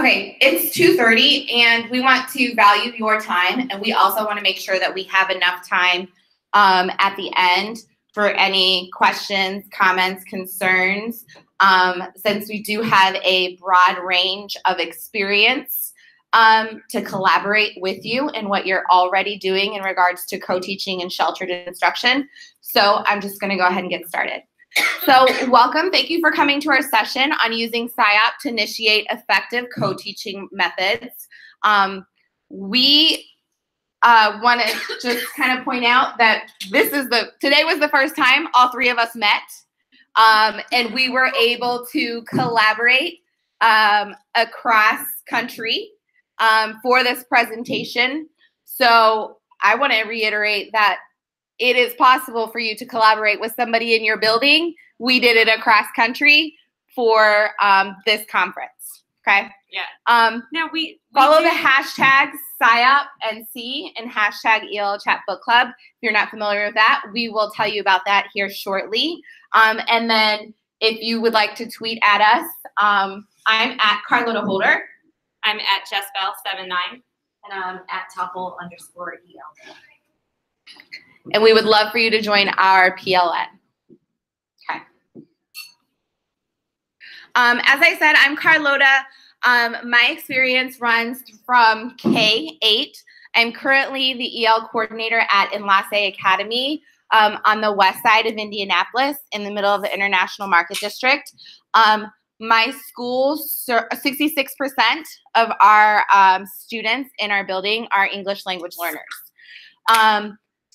Okay, it's 2:30 and we want to value your time, and we also want to make sure that we have enough time at the end for any questions, comments, concerns, since we do have a broad range of experience to collaborate with you in what you're already doing in regards to co-teaching and sheltered instruction. So I'm just going to go ahead and get started. So welcome. Thank you for coming to our session on using SIOP to initiate effective co-teaching methods. We want to just kind of point out that today was the first time all three of us met, and we were able to collaborate across country for this presentation. So I want to reiterate that it is possible for you to collaborate with somebody in your building. We did it across country for this conference, okay? Yeah. Now we follow the hashtags SIOP and C and hashtag EL Chat Book Club. If you're not familiar with that, we will tell you about that here shortly. And then if you would like to tweet at us, I'm at Carlota Holder. I'm at JessBell79. And I'm at Topple_EL. And we would love for you to join our PLN. Okay. As I said, I'm Carlota. My experience runs from K-8. I'm currently the EL coordinator at Clase Academy on the west side of Indianapolis in the middle of the International Market District. My school, 66% of our students in our building are English language learners.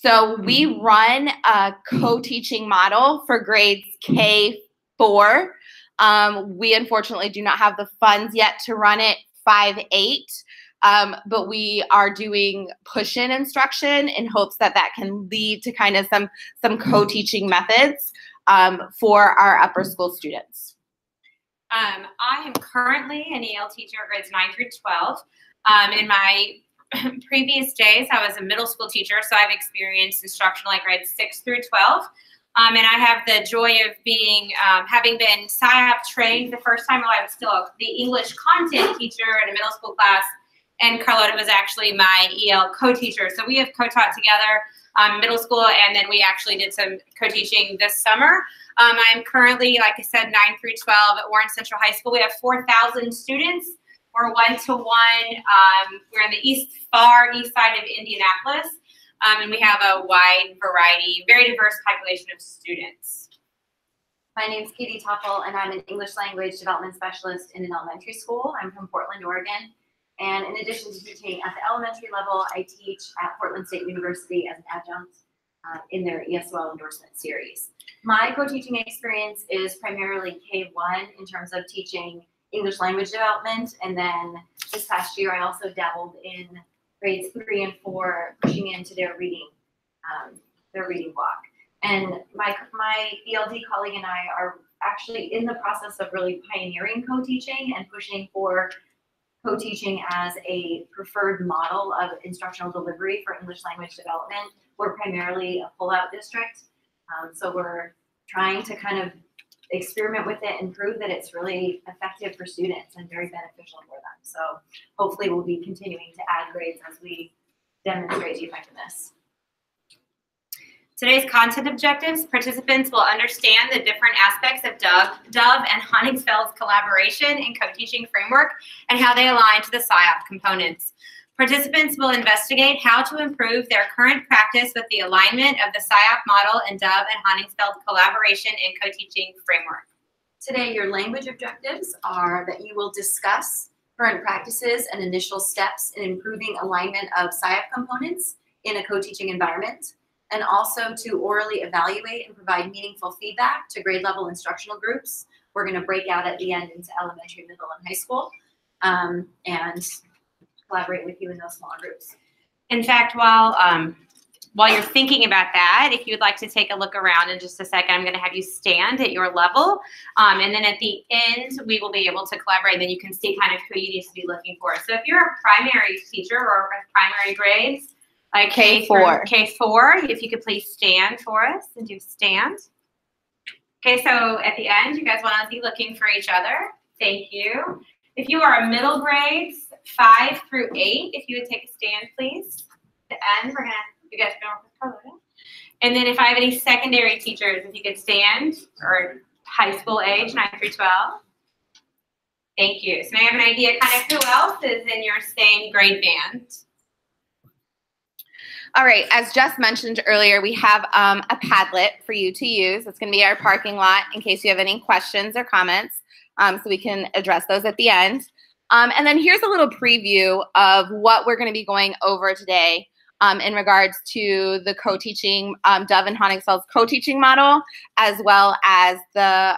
So we run a co-teaching model for grades K-4. We unfortunately do not have the funds yet to run it 5-8, but we are doing push-in instruction in hopes that that can lead to kind of some co-teaching methods for our upper school students. I am currently an EL teacher grades 9 through 12. In my previous days, I was a middle school teacher, so I've experienced instructional like grades 6 through 12. And I have the joy of being, having been SIOP trained the first time while I was still the English content teacher in a middle school class, and Carlota was actually my EL co-teacher. So we have co-taught together middle school, and then we actually did some co-teaching this summer. I'm currently, like I said, 9 through 12 at Warren Central High School. We have 4,000 students. We're one-to-one. We're on the far east side of Indianapolis, and we have a wide variety, very diverse population of students. My name is Katie Topple, and I'm an English language development specialist in an elementary school. I'm from Portland, Oregon. And in addition to teaching at the elementary level, I teach at Portland State University as an adjunct in their ESOL endorsement series. My co-teaching experience is primarily K-1 in terms of teaching English language development, and then this past year I also dabbled in grades 3 and 4, pushing into their reading block. And my ELD colleague and I are actually in the process of really pioneering co-teaching and pushing for co-teaching as a preferred model of instructional delivery for English language development. We're primarily a pull-out district, so we're trying to kind of experiment with it and prove that it's really effective for students and very beneficial for them. So hopefully we'll be continuing to add grades as we demonstrate the effectiveness. Today's content objectives: participants will understand the different aspects of Dove and Honningsfeld's collaboration and co-teaching framework and how they align to the SIOP components. Participants will investigate how to improve their current practice with the alignment of the SIOP model and Dove and Honningsfeld collaboration and co-teaching framework. Today, your language objectives are that you will discuss current practices and initial steps in improving alignment of SIOP components in a co-teaching environment, and also to orally evaluate and provide meaningful feedback to grade level instructional groups. We're going to break out at the end into elementary, middle, and high school, and collaborate with you in those small groups. In fact, while you're thinking about that, if you'd like to take a look around in just a second, I'm going to have you stand at your level, and then at the end, we will be able to collaborate, and then you can see kind of who you need to be looking for. So if you're a primary teacher or primary grades, like K4, if you could please stand for us and do stand. Okay, so at the end, you guys want to be looking for each other. Thank you. If you are a middle grades 5 through 8, if you would take a stand, please. At the end, you guys can work with color. And then if I have any secondary teachers, if you could stand, or high school age, 9 through 12. Thank you. So now I have an idea kind of who else is in your same grade band. All right, as Jess mentioned earlier, we have a Padlet for you to use. It's going to be our parking lot in case you have any questions or comments, so we can address those at the end. And then here's a little preview of what we're going to be going over today in regards to the co-teaching, Dove and Honigsel's co-teaching model, as well as the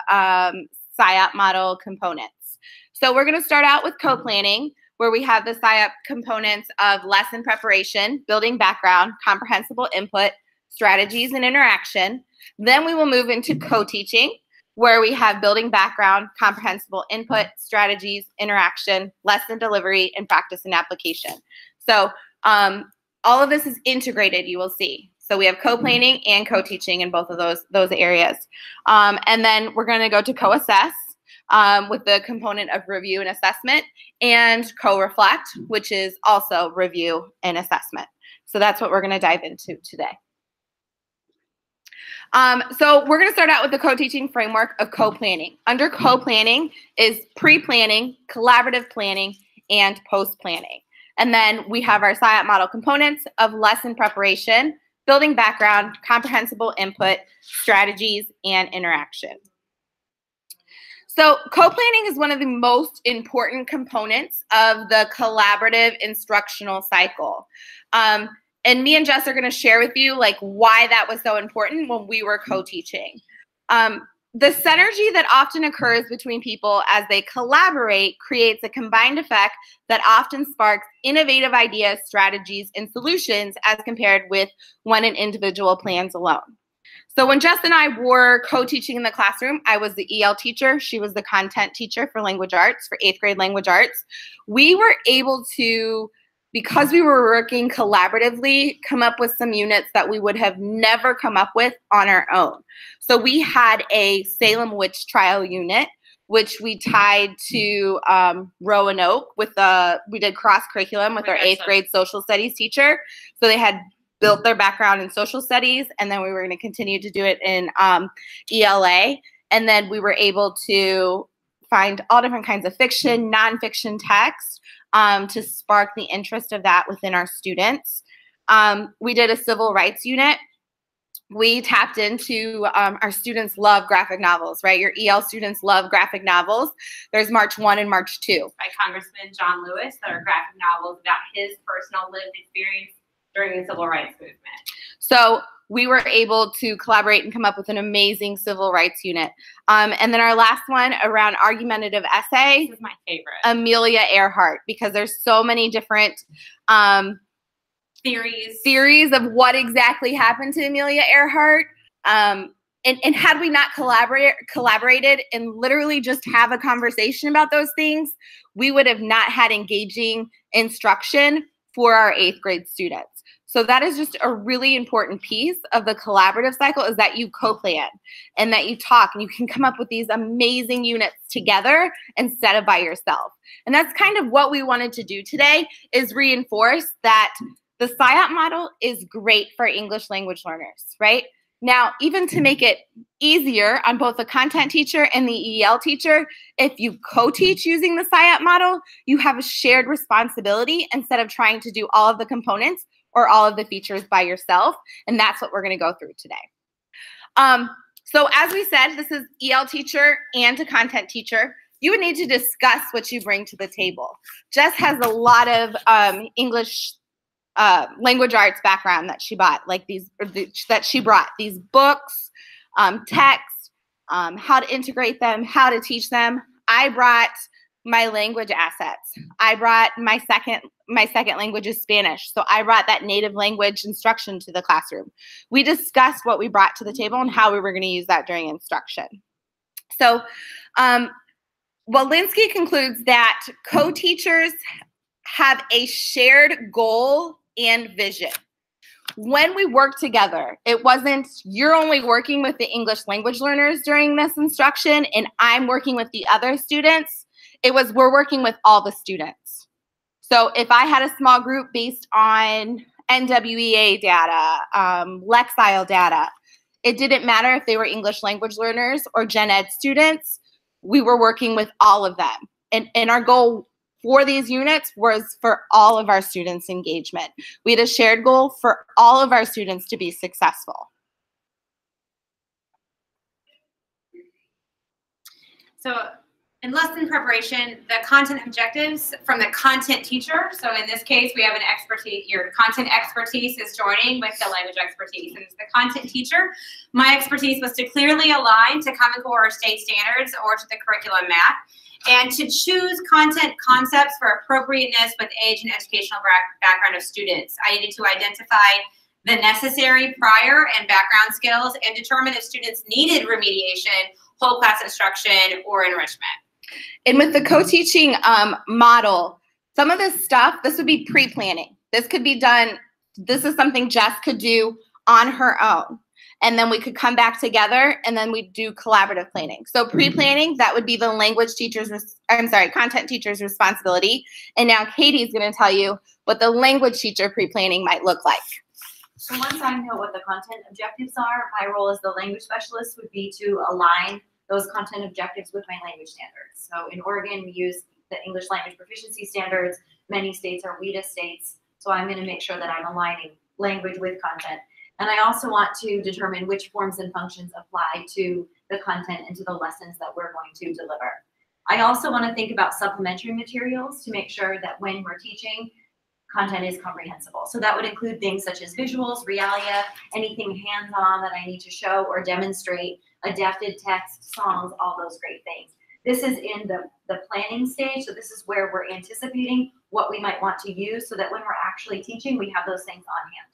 SIOP model components. So we're going to start out with co-planning, where we have the SIOP components of lesson preparation, building background, comprehensible input, strategies, and interaction. Then we will move into co-teaching, where we have building background, comprehensible input, strategies, interaction, lesson delivery, and practice and application. So all of this is integrated, you will see. So we have co-planning and co-teaching in both of those areas. And then we're going to go to co-assess, with the component of review and assessment, and co-reflect, which is also review and assessment. So that's what we're going to dive into today. So we're going to start out with the co-teaching framework of co-planning. Under co-planning is pre-planning, collaborative planning, and post-planning. And then we have our SIOP model components of lesson preparation, building background, comprehensible input, strategies, and interaction. So co-planning is one of the most important components of the collaborative instructional cycle. And me and Jess are going to share with you like why that was so important when we were co-teaching. The synergy that often occurs between people as they collaborate creates a combined effect that often sparks innovative ideas, strategies, and solutions as compared with when an individual plans alone. So when Jess and I were co-teaching in the classroom, I was the EL teacher. She was the content teacher for language arts, for 8th grade language arts. We were able to, because we were working collaboratively, come up with some units that we would have never come up with on our own. So we had a Salem witch trial unit, which we tied to Roanoke with we did cross curriculum with our 8th grade social studies teacher. So they had built their background in social studies, and then we were going to continue to do it in ELA. And then we were able to find all different kinds of fiction, nonfiction text to spark the interest of that within our students. We did a civil rights unit. We tapped into our students love graphic novels, right? Your EL students love graphic novels. There's March 1 and March 2. By Congressman John Lewis, that are graphic novels about his personal lived experience during the civil rights movement. So we were able to collaborate and come up with an amazing civil rights unit. And then our last one around argumentative essay. This is my favorite. Amelia Earhart, because there's so many different theories of what exactly happened to Amelia Earhart. And had we not collaborated and literally just have a conversation about those things, we would have not had engaging instruction for our 8th grade students. So that is just a really important piece of the collaborative cycle, is that you co-plan and that you talk and you can come up with these amazing units together instead of by yourself. And that's kind of what we wanted to do today, is reinforce that the SIOP model is great for English language learners, right? Now, even to make it easier on both the content teacher and the EL teacher, if you co-teach using the SIOP model, you have a shared responsibility instead of trying to do all of the components or all of the features by yourself. And that's what we're going to go through today. So as we said, this is EL teacher and a content teacher. You would need to discuss what you bring to the table. Jess has a lot of English language arts background that she bought, like these books, text, how to integrate them, how to teach them. I brought my language assets. I brought my second language is Spanish. So I brought that native language instruction to the classroom. We discussed what we brought to the table and how we were going to use that during instruction. So Walensky concludes that co-teachers have a shared goal and vision. When we work together, it wasn't you're only working with the English language learners during this instruction and I'm working with the other students. it was we're working with all the students. So if I had a small group based on NWEA data, Lexile data, it didn't matter if they were English language learners or gen ed students, we were working with all of them. And our goal for these units was for all of our students' engagement. We had a shared goal for all of our students to be successful. So in lesson preparation, the content objectives from the content teacher. So in this case, we have an expertise, your content expertise is joining with the language expertise. And as the content teacher, my expertise was to clearly align to Common Core or state standards or to the curriculum map, and to choose content concepts for appropriateness with age and educational background of students. I needed to identify the necessary prior and background skills and determine if students needed remediation, whole class instruction, or enrichment. And with the co-teaching model, some of this stuff, this would be pre-planning. This could be done, this is something Jess could do on her own. And then we could come back together and then we do collaborative planning. So pre-planning, that would be the language teacher's, content teacher's responsibility. And now Katie's gonna tell you what the language teacher pre-planning might look like. So once I know what the content objectives are, my role as the language specialist would be to align those content objectives with my language standards. So in Oregon, we use the English language proficiency standards. Many states are WIDA states. So I'm gonna make sure that I'm aligning language with content. And I also want to determine which forms and functions apply to the content and to the lessons that we're going to deliver. I also want to think about supplementary materials to make sure that when we're teaching, content is comprehensible. So that would include things such as visuals, realia, anything hands-on that I need to show or demonstrate, adapted text, songs, all those great things. This is in the planning stage, so this is where we're anticipating what we might want to use so that when we're actually teaching, we have those things on hand.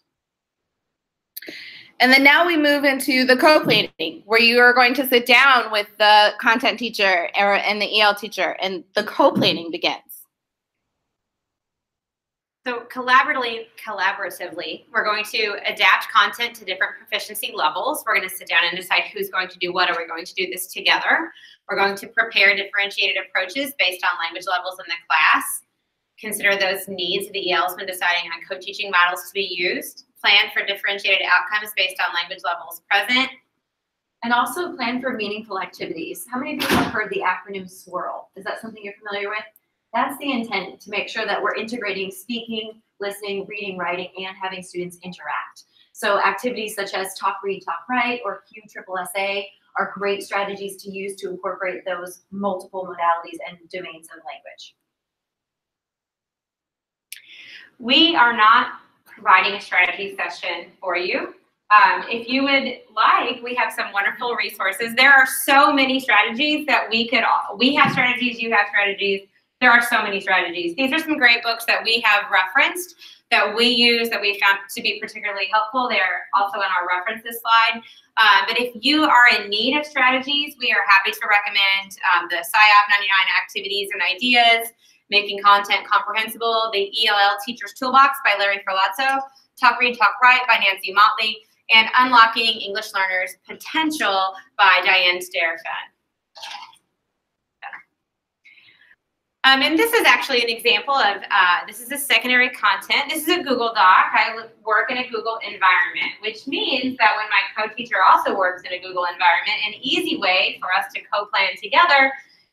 And then now we move into the co-planning, where you are going to sit down with the content teacher and the EL teacher, and the co-planning begins. So collaboratively, we're going to adapt content to different proficiency levels. We're going to sit down and decide who's going to do what. Are we going to do this together? We're going to prepare differentiated approaches based on language levels in the class. Consider those needs of the ELs when deciding on co-teaching models to be used. Plan for differentiated outcomes based on language levels present. And also plan for meaningful activities. How many of you have heard the acronym SWIRL? Is that something you're familiar with? That's the intent, to make sure that we're integrating speaking, listening, reading, writing, and having students interact. So activities such as talk, read, talk, write, or QSSA are great strategies to use to incorporate those multiple modalities and domains of language. We are not providing a strategy session for you. If you would like, we have some wonderful resources. There are so many strategies that we have strategies, you have strategies. There are so many strategies. These are some great books that we have referenced, that we use, that we found to be particularly helpful. They're also in our references slide. But if you are in need of strategies, we are happy to recommend the SIOP 99 activities and ideas, Making Content Comprehensible, the ELL Teacher's Toolbox by Larry Ferlazzo, Talk, Read, Talk, Write by Nancy Motley, and Unlocking English Learners' Potential by Diane Stairfan. And this is actually an example of, this is a secondary content. This is a Google Doc. I work in a Google environment, which means that when my co-teacher also works in a Google environment, an easy way for us to co-plan together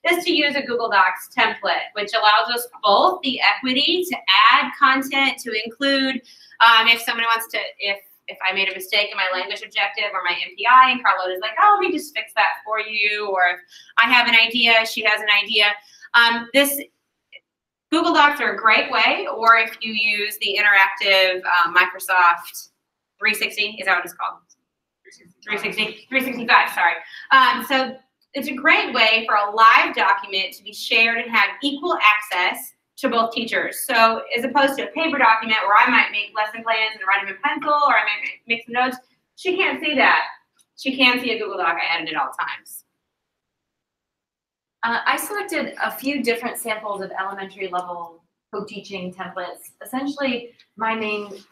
is to use a Google Docs template, which allows us both the equity to add content, to include, if someone wants to, if I made a mistake in my language objective or my MPI, and Carlotta's like, oh, let me just fix that for you, or if I have an idea, she has an idea. This Google Docs are a great way, or if you use the interactive Microsoft 360, is that what it's called? 365, sorry. So it's a great way for a live document to be shared and have equal access to both teachers. So as opposed to a paper document where I might make lesson plans and write them in pencil, or I might make some notes, she can't see that. She can see a Google Doc. I edit it all times. I selected a few different samples of elementary level co-teaching templates. Essentially, my main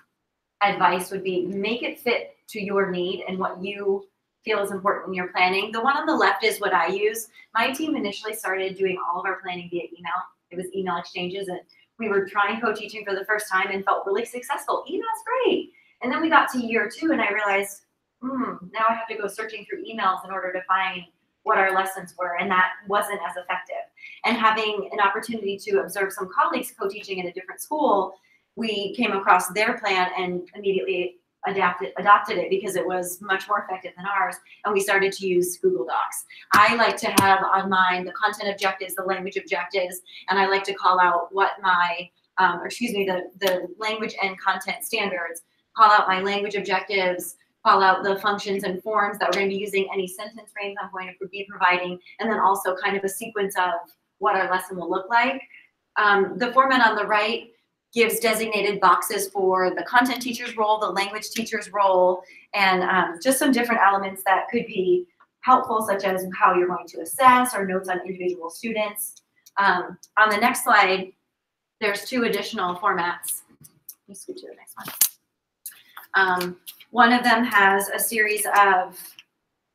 advice would be make it fit to your need and what you feel is important in your planning. The one on the left is what I use. My team initially started doing all of our planning via email. It was email exchanges, and we were trying co-teaching for the first time and felt really successful. Email's great. And then we got to year 2 and I realized, now I have to go searching through emails in order to find what our lessons were, and that wasn't as effective. And having an opportunity to observe some colleagues co-teaching in a different school, we came across their plan and immediately adopted it because it was much more effective than ours, and we started to use Google Docs. I like to have on mine the content objectives, the language objectives, and I like to call out what my, the language and content standards, call out my language objectives, call out the functions and forms that we're going to be using, any sentence frames I'm going to be providing, and then also kind of a sequence of what our lesson will look like. The format on the right gives designated boxes for the content teacher's role, the language teacher's role, and just some different elements that could be helpful, such as how you're going to assess or notes on individual students. On the next slide, there's 2 additional formats. Let me scoot to the next one. One of them has a series of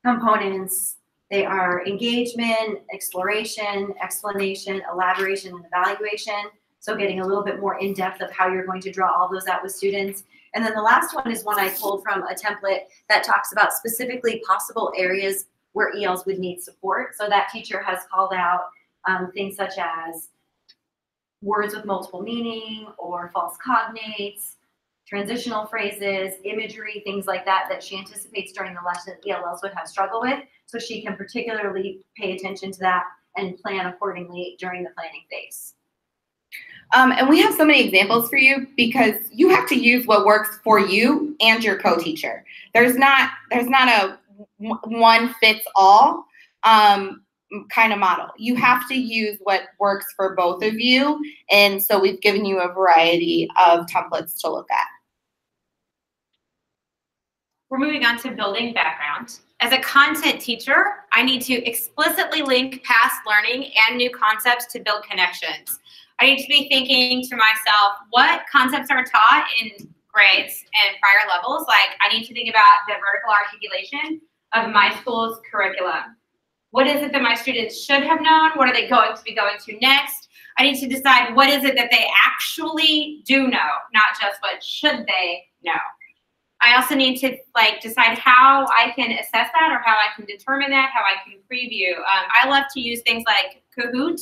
components. They are engagement, exploration, explanation, elaboration, and evaluation. So getting a little bit more in depth of how you're going to draw all those out with students. And then the last one is one I pulled from a template that talks about specifically possible areas where ELs would need support. So that teacher has called out things such as words with multiple meaning or false cognates, transitional phrases, imagery, things like that, that she anticipates during the lesson ELLs would have struggle with. So she can particularly pay attention to that and plan accordingly during the planning phase. And we have so many examples for you because you have to use what works for you and your co-teacher. There's not a one fits all kind of model. You have to use what works for both of you. And so we've given you a variety of templates to look at. We're moving on to building background. As a content teacher, I need to explicitly link past learning and new concepts to build connections. I need to be thinking to myself, what concepts are taught in grades and prior levels? Like, I need to think about the vertical articulation of my school's curriculum. What is it that my students should have known? What are they going to be going to next? I need to decide what is it that they actually do know, not just what should they know. I also need to decide how I can assess that or how I can determine that, how I can preview. I love to use things like Kahoot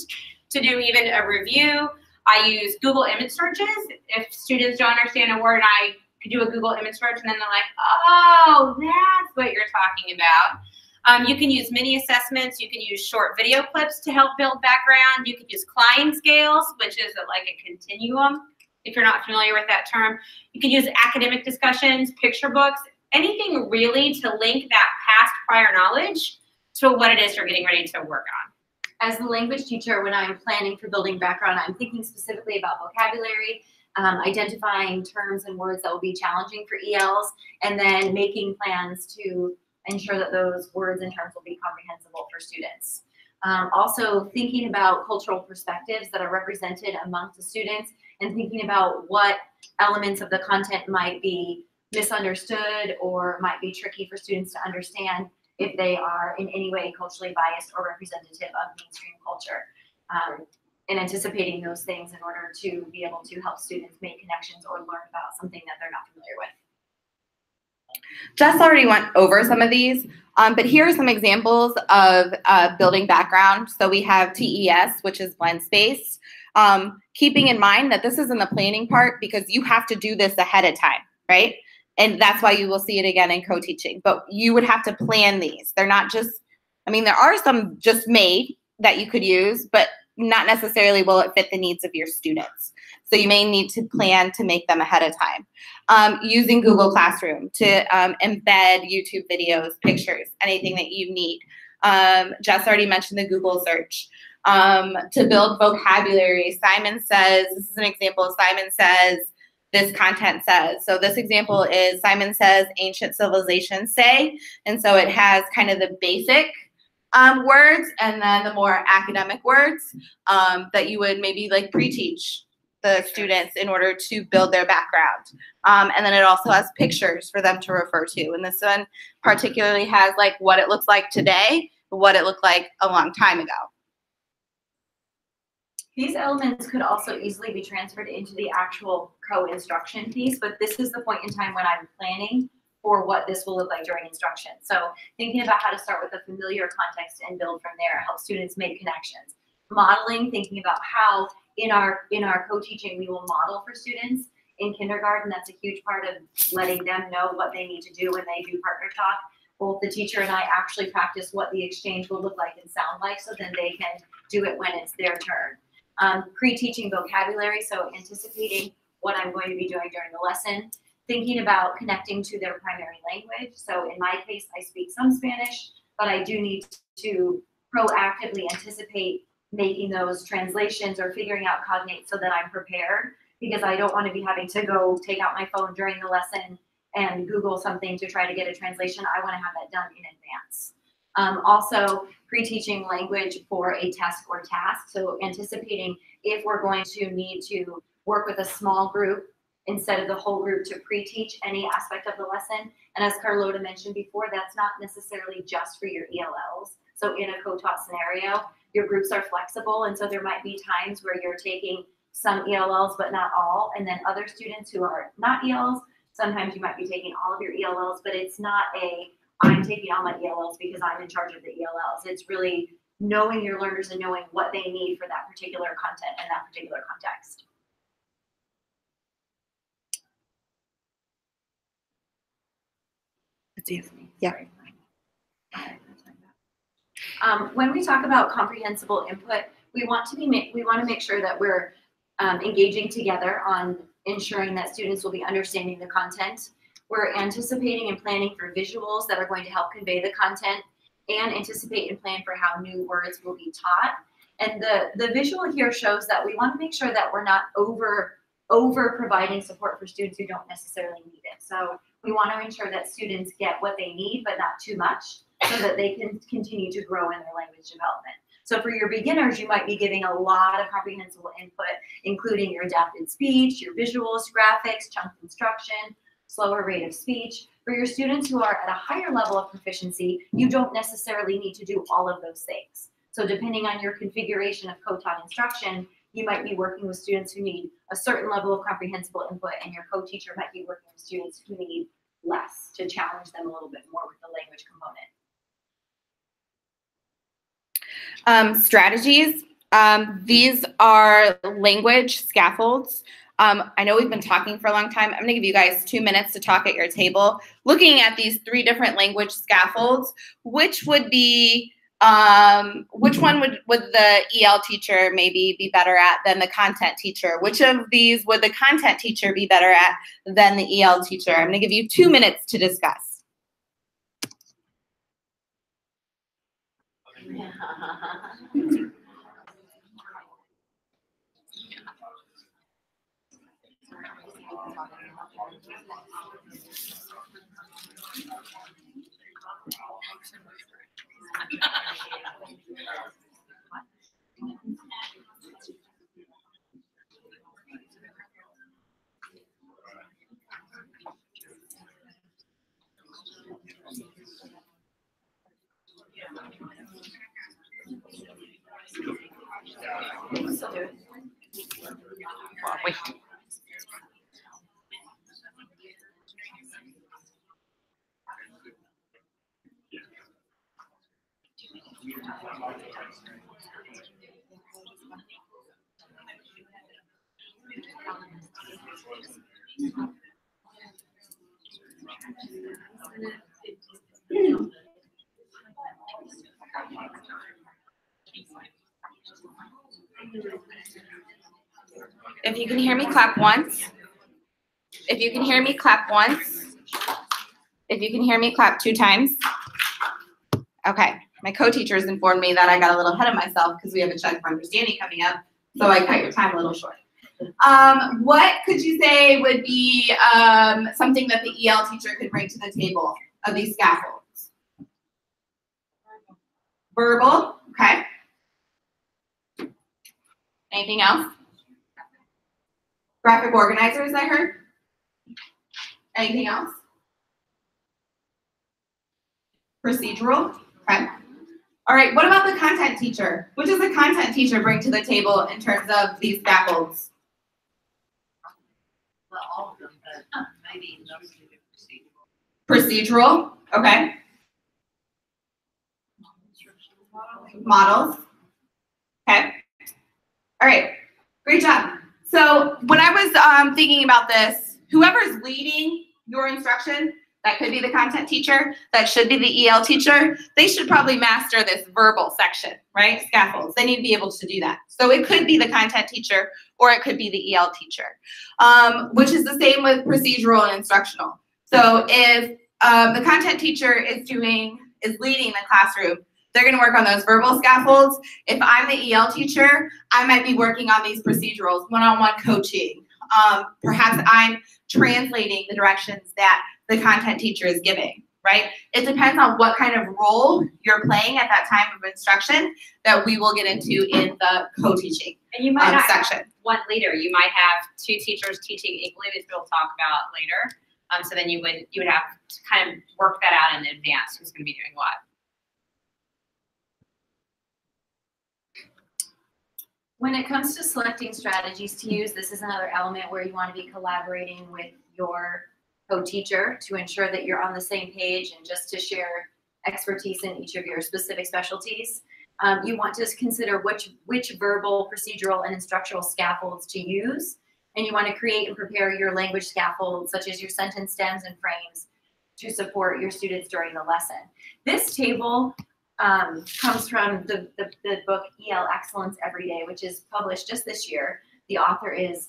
to do even a review. I use Google image searches. If students don't understand a word, I do a Google image search and then they're like, oh, that's what you're talking about. You can use mini assessments. You can use short video clips to help build background. You can use Klein scales, which is like a continuum, if you're not familiar with that term. You can use academic discussions, picture books, anything really to link that past prior knowledge to what it is you're getting ready to work on. As the language teacher, when I'm planning for building background, I'm thinking specifically about vocabulary, identifying terms and words that will be challenging for ELs, and then making plans to ensure that those words and terms will be comprehensible for students. Also thinking about cultural perspectives that are represented amongst the students and thinking about what elements of the content might be misunderstood or might be tricky for students to understand if they are in any way culturally biased or representative of mainstream culture. And anticipating those things in order to be able to help students make connections or learn about something that they're not familiar with. Jess already went over some of these, but here are some examples of building background. So we have TES, which is blend space. Keeping in mind that this is in the planning part because you have to do this ahead of time, right? And that's why you will see it again in co-teaching. But you would have to plan these. They're not just, I mean, there are some just made that you could use, but not necessarily will it fit the needs of your students. So you may need to plan to make them ahead of time. Using Google Classroom to embed YouTube videos, pictures, anything that you need. Jess already mentioned the Google search. To build vocabulary, Simon says, this is an example, Simon says, this content says. So this example is Simon says ancient civilizations say. And so it has kind of the basic words and then the more academic words that you would maybe like pre-teach the students in order to build their background. And then it also has pictures for them to refer to. And this one particularly has like what it looks like today, what it looked like a long time ago. These elements could also easily be transferred into the actual co-instruction piece, but this is the point in time when I'm planning for what this will look like during instruction. So thinking about how to start with a familiar context and build from there, help students make connections. Modeling, thinking about how in our co-teaching we will model for students. In kindergarten, that's a huge part of letting them know what they need to do when they do partner talk. Both the teacher and I actually practice what the exchange will look like and sound like, so then they can do it when it's their turn. Pre-teaching vocabulary, so anticipating what I'm going to be doing during the lesson, thinking about connecting to their primary language. So in my case, I speak some Spanish, but I do need to proactively anticipate making those translations or figuring out cognate so that I'm prepared, because I don't want to be having to go take out my phone during the lesson and Google something to try to get a translation. I want to have that done in advance. Also, pre-teaching language for a test or task. So anticipating if we're going to need to work with a small group instead of the whole group to pre-teach any aspect of the lesson. And as Carlota mentioned before, that's not necessarily just for your ELLs. So in a co-taught scenario, your groups are flexible. And so there might be times where you're taking some ELLs, but not all. And then other students who are not ELLs, sometimes you might be taking all of your ELLs, but it's not I'm taking all my ELLs because I'm in charge of the ELLs. It's really knowing your learners and knowing what they need for that particular content and that particular context. That's you. Yeah. When we talk about comprehensible input, we want to make sure that we're engaging together on ensuring that students will be understanding the content. We're anticipating and planning for visuals that are going to help convey the content, and anticipate and plan for how new words will be taught. And the visual here shows that we want to make sure that we're not over providing support for students who don't necessarily need it. So we want to ensure that students get what they need, but not too much, so that they can continue to grow in their language development. So for your beginners, you might be giving a lot of comprehensible input, including your adapted speech, your visuals, graphics, chunked instruction, slower rate of speech. For your students who are at a higher level of proficiency, you don't necessarily need to do all of those things. So depending on your configuration of co-taught instruction, you might be working with students who need a certain level of comprehensible input, and your co-teacher might be working with students who need less to challenge them a little bit more with the language component. Strategies. These are language scaffolds. I know we've been talking for a long time. I'm going to give you guys 2 minutes to talk at your table. Looking at these 3 different language scaffolds, which would be, which one would the EL teacher maybe be better at than the content teacher? Which of these would the content teacher be better at than the EL teacher? I'm going to give you 2 minutes to discuss. If you can hear me, clap once. If you can hear me, clap once. If you can hear me, clap 2 times. Okay, my co-teachers informed me that I got a little ahead of myself because we have a check for understanding coming up, so I cut your time a little short. What could you say would be something that the EL teacher could bring to the table of these scaffolds? Verbal, okay. Anything else? Graphic organizers, I heard. Anything else? Procedural, okay. All right, what about the content teacher? What does the content teacher bring to the table in terms of these scaffolds? Well, all of them, but maybe those two are Procedural, okay. Models, okay. All right, great job. So when I was thinking about this, whoever's leading your instruction, that could be the content teacher, that should be the EL teacher, they should probably master this verbal section, right? Scaffolds, they need to be able to do that. So it could be the content teacher or it could be the EL teacher, which is the same with procedural and instructional. So if the content teacher is leading the classroom, they're gonna work on those verbal scaffolds. If I'm the EL teacher, I might be working on these procedurals, one-on-one coaching. Perhaps I'm translating the directions that the content teacher is giving, right? It depends on what kind of role you're playing at that time of instruction that we will get into in the co-teaching And you might not section. have one leader. You might have two teachers teaching equally, which we'll talk about later. So then you would have to kind of work that out in advance. Who's going to be doing what? When it comes to selecting strategies to use, this is another element where you want to be collaborating with your co-teacher to ensure that you're on the same page and just to share expertise in each of your specific specialties. You want to consider which verbal, procedural, and instructional scaffolds to use, and you want to create and prepare your language scaffolds, such as your sentence stems and frames, to support your students during the lesson. This table comes from the book EL Excellence Every Day, which is published just this year. The author is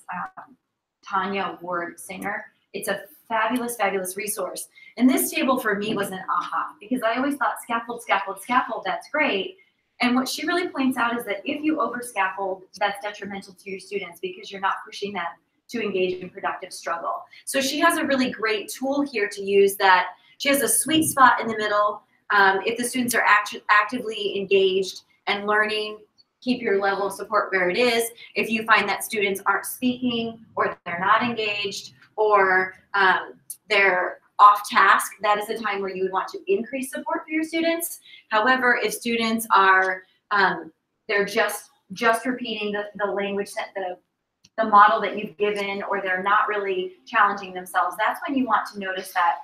Tanya Ward Singer. It's a fabulous, fabulous resource. And this table for me was an aha, because I always thought scaffold, scaffold, scaffold, that's great. And what she really points out is that if you over scaffold, that's detrimental to your students because you're not pushing them to engage in productive struggle. So she has a really great tool here to use that. She has a sweet spot in the middle. If the students are actively engaged and learning, keep your level of support where it is. If you find that students aren't speaking or they're not engaged or they're off task, that is a time where you would want to increase support for your students. However, if students are, they're just repeating the language, the model that you've given, or they're not really challenging themselves, that's when you want to notice that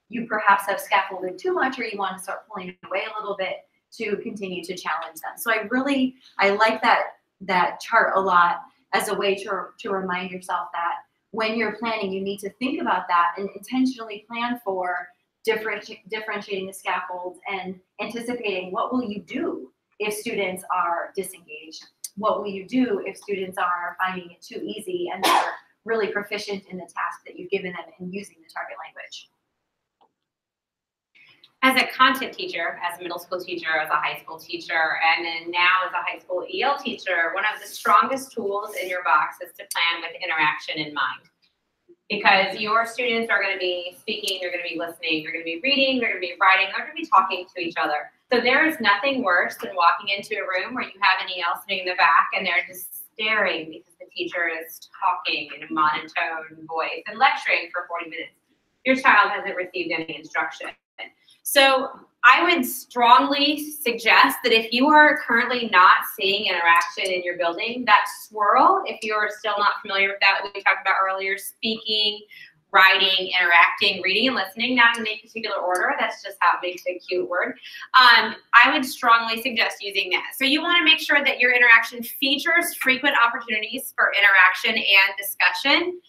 you perhaps have scaffolded too much, or you want to start pulling away a little bit to continue to challenge them. So I like that chart a lot as a way to remind yourself that when you're planning, you need to think about that and intentionally plan for differentiating the scaffolds and anticipating what will you do if students are disengaged? What will you do if students are finding it too easy and they're really proficient in the task that you've given them and using the target language? As a content teacher, as a middle school teacher, as a high school teacher, and then now as a high school EL teacher, one of the strongest tools in your box is to plan with interaction in mind. Because your students are going to be speaking, they're going to be listening, they're going to be reading, they're going to be writing, they're going to be talking to each other. So there is nothing worse than walking into a room where you have an EL sitting in the back and they're just staring because the teacher is talking in a monotone voice and lecturing for 40 minutes. Your child hasn't received any instruction. So I would strongly suggest that if you are currently not seeing interaction in your building, that swirl, if you're still not familiar with that, we talked about earlier, speaking, writing, interacting, reading, and listening, not in any particular order. That's just how it makes a cute word. I would strongly suggest using that. So you want to make sure that your interaction features frequent opportunities for interaction and discussion.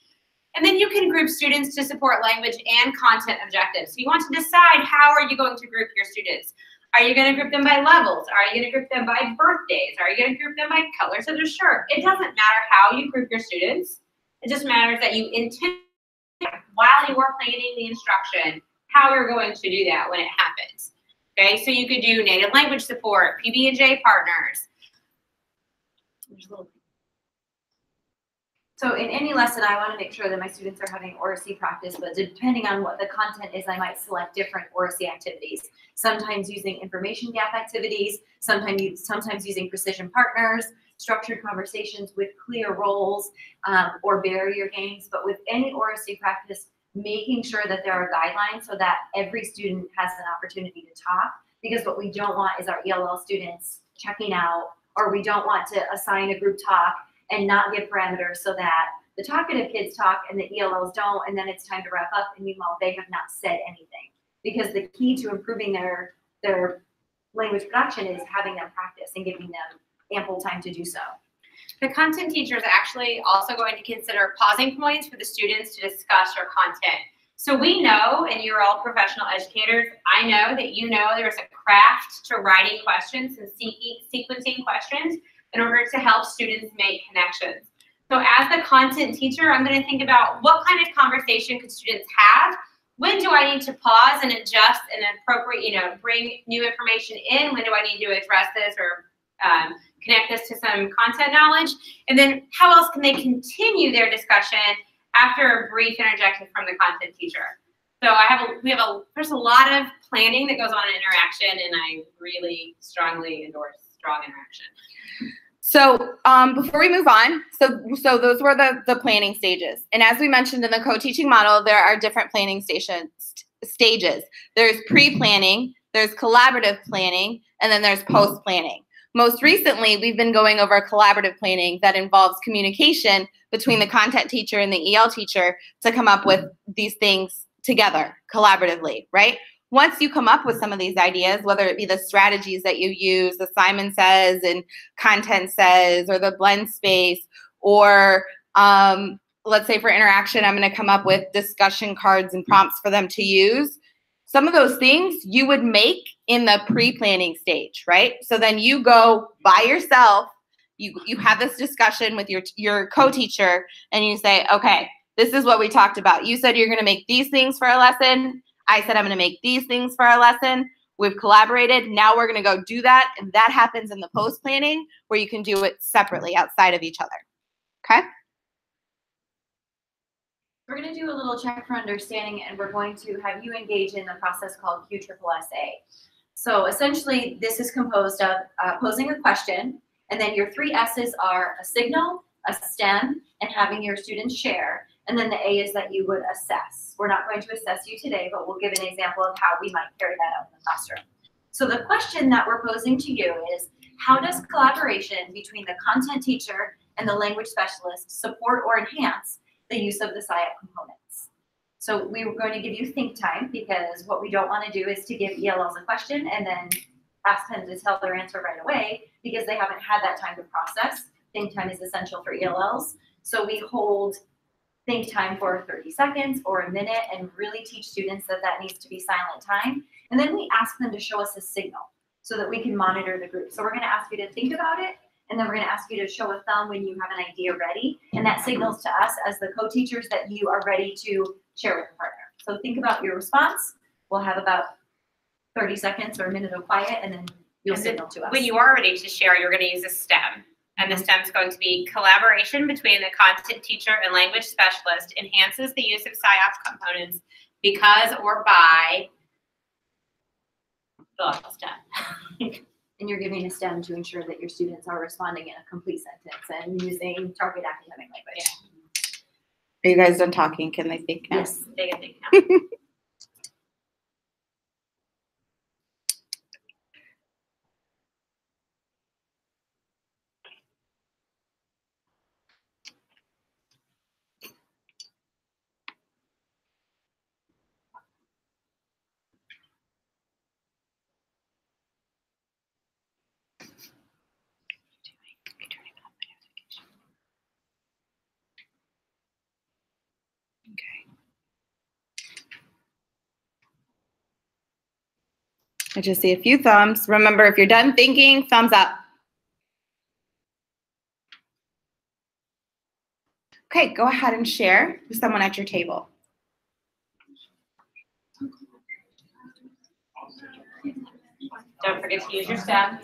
And then you can group students to support language and content objectives. So you want to decide, how are you going to group your students? Are you going to group them by levels? Are you going to group them by birthdays? Are you going to group them by colors of their shirt? It doesn't matter how you group your students. It just matters that you intend, while you are planning the instruction, how you're going to do that when it happens. Okay, so you could do native language support, PB&J partners. So in any lesson, I want to make sure that my students are having ORC practice, but depending on what the content is, I might select different ORC activities. Sometimes using information gap activities, sometimes using precision partners, structured conversations with clear roles, or barrier games. But with any ORC practice, making sure that there are guidelines so that every student has an opportunity to talk, because what we don't want is our ELL students checking out, or we don't want to assign a group talk and not give parameters so that the talkative kids talk and the ELLs don't, and then it's time to wrap up and meanwhile they have not said anything. Because the key to improving their language production is having them practice and giving them ample time to do so. The content teacher is actually also going to consider pausing points for the students to discuss your content. So we know, and you're all professional educators, I know that you know there's a craft to writing questions and sequencing questions in order to help students make connections. So as the content teacher, I'm going to think about what kind of conversation could students have? When do I need to pause and adjust and appropriate, bring new information in? When do I need to address this or connect this to some content knowledge? And then how else can they continue their discussion after a brief interjection from the content teacher? So there's a lot of planning that goes on in interaction, and I really strongly endorse strong interaction. So before we move on, so those were the planning stages. And as we mentioned in the co-teaching model, there are different planning stages. There's pre-planning, there's collaborative planning, and then there's post-planning. Most recently, we've been going over collaborative planning that involves communication between the content teacher and the EL teacher to come up with these things together collaboratively, right? Once you come up with some of these ideas, whether it be the strategies that you use, the Simon Says and Content Says, or the blend space, or let's say for interaction, I'm going to come up with discussion cards and prompts for them to use. Some of those things you would make in the pre-planning stage, right? So then you go by yourself, you have this discussion with your co-teacher, and you say, okay, this is what we talked about. You said you're going to make these things for a lesson. I said I'm going to make these things for our lesson. We've collaborated. Now we're going to go do that. And that happens in the post-planning where you can do it separately outside of each other. Okay? We're going to do a little check for understanding, and we're going to have you engage in the process called QSSA. So essentially, this is composed of posing a question, and then your 3 S's are a signal, a STEM, and having your students share. And then the A is that you would assess. We're not going to assess you today, but we'll give an example of how we might carry that out in the classroom. So the question that we're posing to you is, how does collaboration between the content teacher and the language specialist support or enhance the use of the SIOP components? So we were going to give you think time, because what we don't want to do is to give ELLs a question and then ask them to tell their answer right away, because they haven't had that time to process. Think time is essential for ELLs. So we hold think time for 30 seconds or a minute and really teach students that that needs to be silent time. And then we ask them to show us a signal so that we can monitor the group. So we're going to ask you to think about it, and then we're going to ask you to show a thumb when you have an idea ready. And that signals to us as the co-teachers that you are ready to share with the partner. So think about your response. We'll have about 30 seconds or a minute of quiet, and then you'll signal to us. When you are ready to share, you're going to use a STEM. And the STEM is going to be collaboration between the content teacher and language specialist enhances the use of SIOP components because or by the STEM. And you're giving a STEM to ensure that your students are responding in a complete sentence and using target academic language. Are you guys done talking? Can they think now? Yes, They can think now. I just see a few thumbs. Remember, if you're done thinking, thumbs up. Okay, go ahead and share with someone at your table. Don't forget to use your STEM.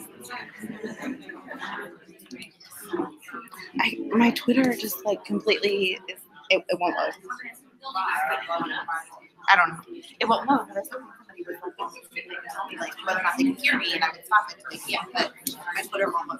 My Twitter just like completely, it won't load. I don't know. It won't load. Somebody was tell me like whether or not they can hear me, and I would stop it. Like, yeah, but my Twitter won't load.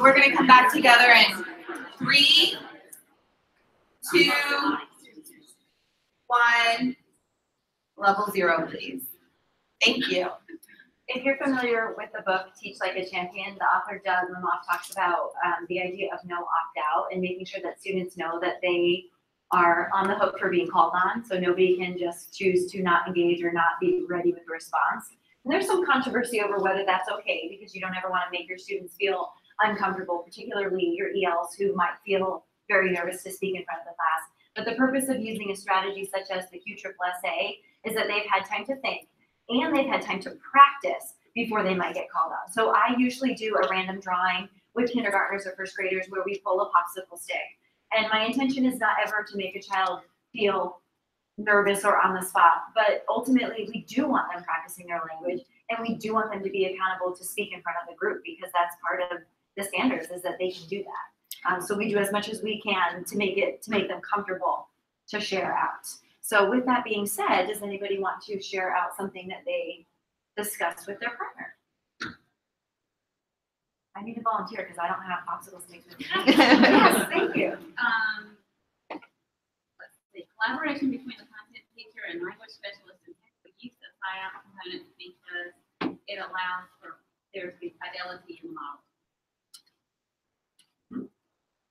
We're going to come back together in 3, 2, 1. Level 0, please. Thank you. If you're familiar with the book Teach Like a Champion, the author Doug Lemoff talks about the idea of no opt-out and making sure that students know that they are on the hook for being called on, so nobody can just choose to not engage or not be ready with the response. And there's some controversy over whether that's okay, because you don't ever want to make your students feel uncomfortable, particularly your ELs who might feel very nervous to speak in front of the class. But the purpose of using a strategy such as the QSSA is that they've had time to think and they've had time to practice before they might get called on. So I usually do a random drawing with kindergartners or first graders where we pull a popsicle stick. And my intention is not ever to make a child feel nervous or on the spot, but ultimately we do want them practicing their language, and we do want them to be accountable to speak in front of the group, because that's part of the standards, is that they can do that. So we do as much as we can to make them comfortable to share out. So with that being said, does anybody want to share out something that they discussed with their partner? I need to volunteer because I don't have popsicle sticks with me. Yes, thank you. Let's see, collaboration between the content teacher and language specialist and textbook use the SIOP component because it allows for there to be fidelity in the model.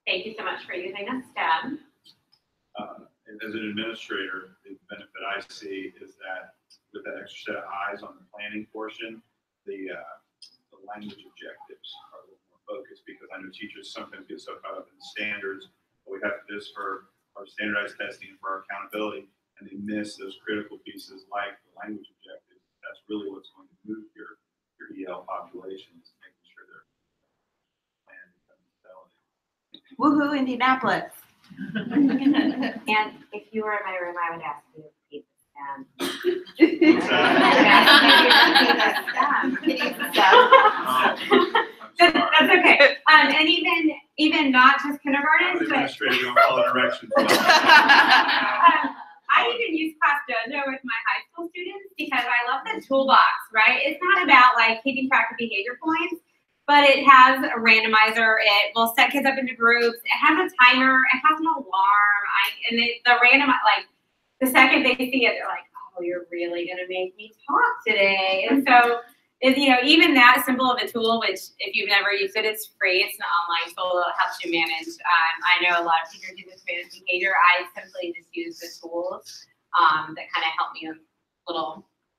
Thank you so much for using the STEM. As an administrator, the benefit I see is that with that extra set of eyes on the planning portion, the language objectives are a little more focused, because I know teachers sometimes get so caught up in standards, but we have to do this for our standardized testing and for our accountability, and they miss those critical pieces like the language objectives. That's really what's going to move your EL populations, making sure they're planned and fidelity. Woohoo, Indianapolis. And if you were in my room, I would ask you to repeat That's okay. And even not just kindergarten, but Administrator, you don't follow directions. I even use Class Dojo with my high school students because I love the toolbox, right? It's not about like keeping track of behavior points, but it has a randomizer. It will set kids up into groups. It has a timer. It has an alarm. The second they see it, they're like, "Oh, you're really gonna make me talk today." And so, even that simple of a tool, which if you've never used it, it's free. It's an online tool that helps you manage. I know a lot of teachers use this to manage behavior. I simply just use the tools that kind of help me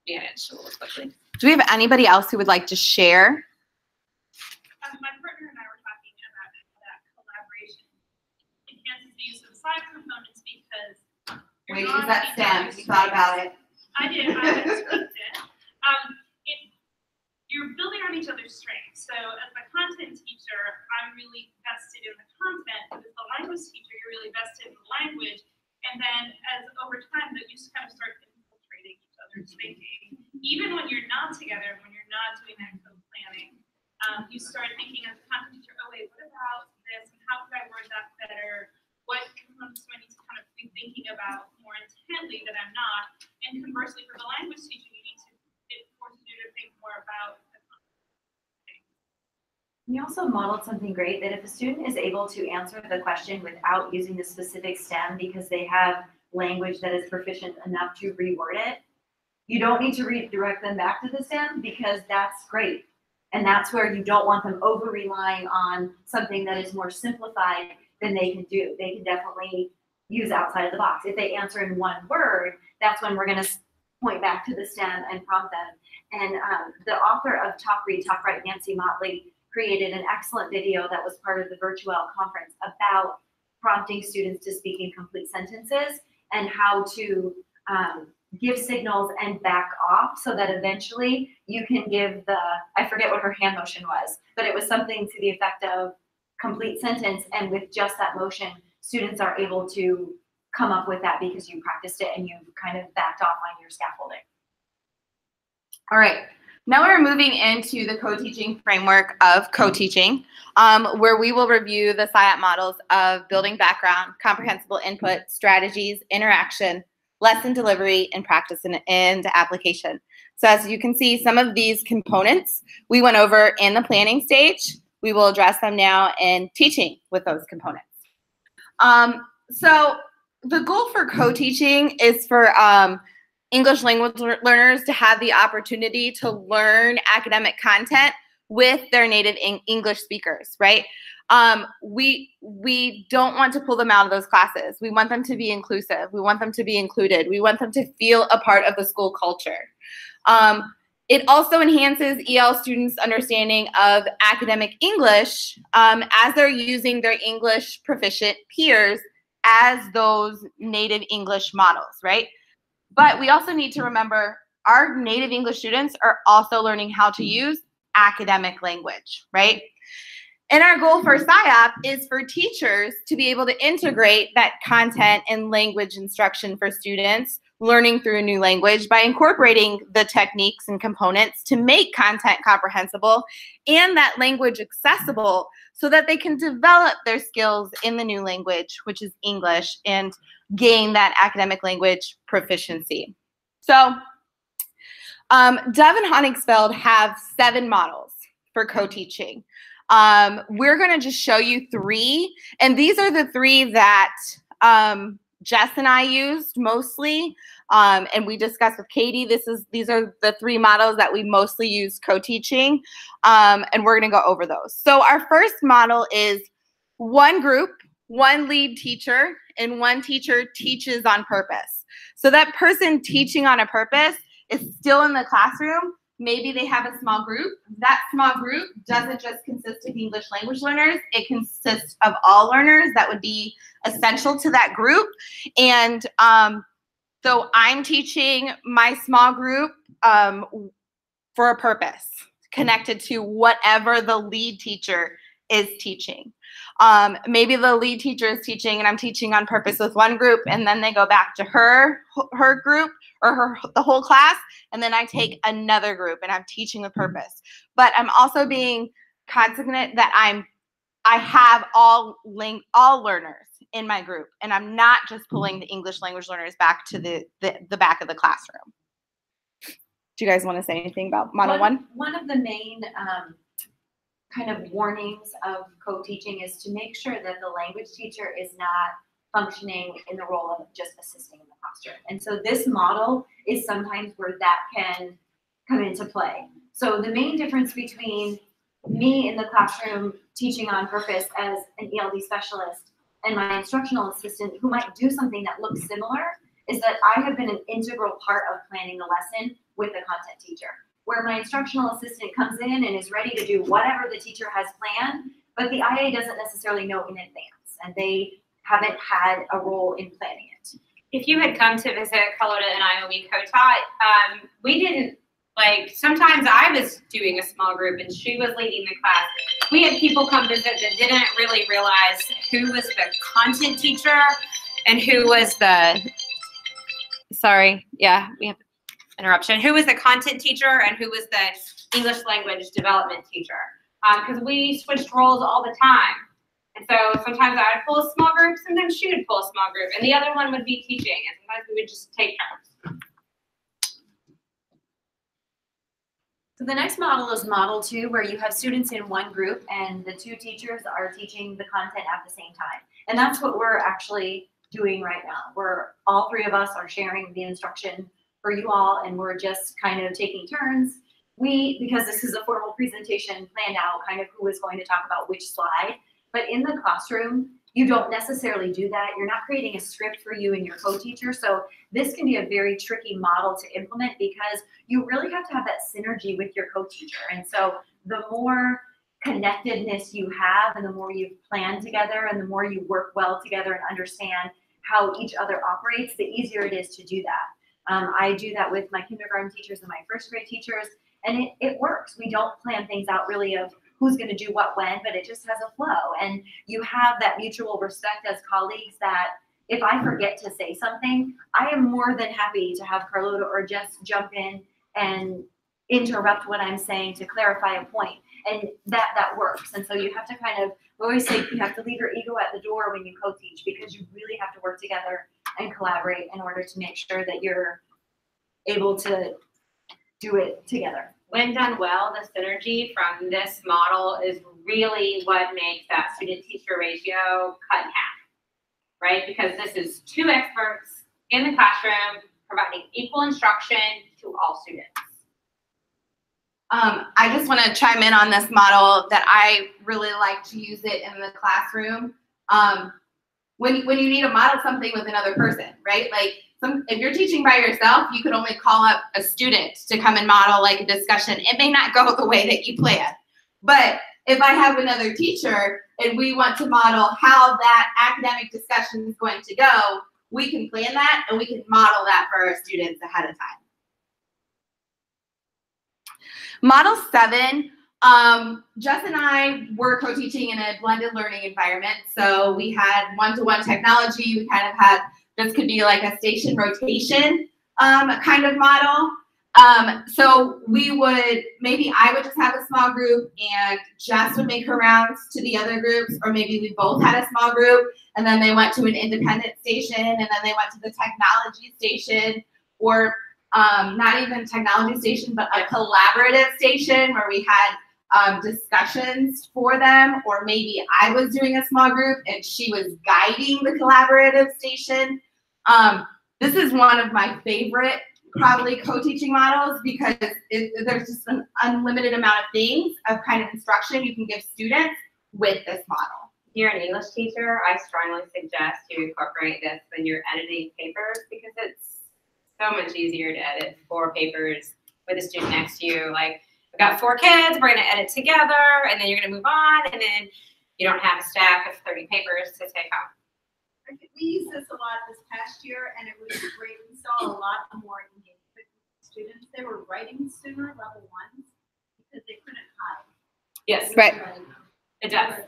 manage tools quickly. Do we have anybody else who would like to share? My partner and I were talking about how that collaboration enhances the use of the side components because Way to use that STEM. You thought about it. I did. I tweaked it. You're building on each other's strengths. So as a content teacher, I'm really vested in the content, but as a language teacher, you're really vested in the language. And then over time, that you just kind of start infiltrating each other's thinking. Even when you're not together, when you're not doing that co-planning, you start thinking as a content teacher, oh wait, what about this? And how could I word that better? What components do I need to kind of be thinking about more intently that I'm not? And conversely, for the language teacher, it forces you to think more about the content. You also modeled something great, that if a student is able to answer the question without using the specific STEM because they have language that is proficient enough to reword it, You don't need to redirect them back to the STEM because that's great. And that's where you don't want them over relying on something that is more simplified than they can do. They can definitely use outside of the box. If they answer in one word, that's when we're going to point back to the STEM and prompt them. And the author of Talk Read, Talk Write, Nancy Motley, created an excellent video that was part of the Virtual conference about prompting students to speak in complete sentences and how to give signals and back off so that eventually you can give the, I forget what her hand motion was, but it was something to the effect of complete sentence, and with just that motion, students are able to come up with that because you practiced it and you've kind of backed off on your scaffolding. All right, now we're moving into the co-teaching framework of co-teaching, where we will review the SIOP models of building background, comprehensible input, strategies, interaction, lesson delivery, and practice and application. So as you can see, some of these components we went over in the planning stage. We will address them now in teaching with those components. So the goal for co-teaching is for English language learners to have the opportunity to learn academic content with their native English speakers, right? We don't want to pull them out of those classes. We want them to be inclusive. We want them to be included. We want them to feel a part of the school culture. It also enhances EL students' understanding of academic English as they're using their English proficient peers as those native English models, right? But we also need to remember our native English students are also learning how to use academic language, right? And our goal for SIOP is for teachers to be able to integrate that content and language instruction for students learning through a new language by incorporating the techniques and components to make content comprehensible and that language accessible so that they can develop their skills in the new language, which is English, and gain that academic language proficiency. So Dove and Honigsfeld have 7 models for co-teaching. We're going to just show you 3, and these are the 3 that Jess and I used mostly, and we discussed with Katie. These are the 3 models that we mostly use co-teaching, and we're going to go over those. So our first model is 1 group, 1 lead teacher, and 1 teacher teaches on purpose. So that person teaching on a purpose is still in the classroom. Maybe they have a small group. That small group doesn't just consist of English language learners. It consists of all learners that would be essential to that group. And so I'm teaching my small group for a purpose connected to whatever the lead teacher is teaching. Maybe the lead teacher is teaching and I'm teaching on purpose with 1 group, and then they go back to her group or the whole class, and then I take another group and I'm teaching with purpose. But I'm also being cognizant that I have all learners in my group, and I'm not just pulling the English language learners back to the back of the classroom. Do you guys want to say anything about model 1? One of the main kind of warnings of co-teaching is to make sure that the language teacher is not functioning in the role of just assisting in the classroom. And so this model is sometimes where that can come into play. So the main difference between me in the classroom teaching on purpose as an ELD specialist and my instructional assistant who might do something that looks similar is that I have been an integral part of planning the lesson with the content teacher, where my instructional assistant comes in and is ready to do whatever the teacher has planned, but the IA doesn't necessarily know in advance, and they haven't had a role in planning it. If you had come to visit Carlota and I when we co-taught, we didn't, like, sometimes I was doing a small group and she was leading the class. We had people come visit that didn't really realize who was the content teacher and who was the, sorry, yeah, we have interruption. Who was the content teacher and who was the English language development teacher? Because we switched roles all the time. And so sometimes I would pull a small group, sometimes she would pull a small group, and the other one would be teaching, and sometimes we would just take turns. So the next model is model 2, where you have students in 1 group and the 2 teachers are teaching the content at the same time. And that's what we're actually doing right now. All 3 of us are sharing the instruction for you all and we're just kind of taking turns, because this is a formal presentation, planned out kind of who is going to talk about which slide. But in the classroom, you don't necessarily do that. You're not creating a script for you and your co-teacher. So this can be a very tricky model to implement because you really have to have that synergy with your co-teacher. And so the more connectedness you have and the more you plan together and the more you work well together and understand how each other operates, the easier it is to do that. I do that with my kindergarten teachers and my first grade teachers, and it works. We don't plan things out really of who's going to do what when, but it just has a flow. And you have that mutual respect as colleagues that if I forget to say something, I am more than happy to have Carlota or Jess jump in and interrupt what I'm saying to clarify a point. And that works. And so you have to kind of, we always say you have to leave your ego at the door when you co-teach because you really have to work together and collaborate in order to make sure that you're able to do it together. When done well, the synergy from this model is really what makes that student-teacher ratio cut in half, right? Because this is two experts in the classroom providing equal instruction to all students. I just want to chime in on this model that I really like to use it in the classroom. When you need to model something with another person, right? Like if you're teaching by yourself, you could only call up a student to come and model like a discussion. It may not go the way that you plan. But if I have another teacher and we want to model how that academic discussion is going to go, we can plan that and we can model that for our students ahead of time. Model 7, Jess and I were co-teaching in a blended learning environment. So we had one-to-one technology. We kind of had, this could be like a station rotation kind of model. So we would, maybe I would just have a small group and Jess would make her rounds to the other groups, or maybe we both had a small group and then they went to an independent station and then they went to the technology station, or not even technology station, but a collaborative station where we had discussions for them, or maybe I was doing a small group and she was guiding the collaborative station. This is one of my favorite probably co-teaching models because there's just an unlimited amount of things of kind of instruction you can give students with this model. If you're an English teacher, I strongly suggest you incorporate this when you're editing papers because it's so much easier to edit 4 papers with a student next to you. Like, we've got 4 kids, we're gonna edit together, and then you're gonna move on, and then you don't have a stack of 30 papers to take home. We used this a lot this past year, and it was great. We saw a lot more engagement with students. They were writing sooner, level 1s, because they couldn't hide. Yes, right. It does.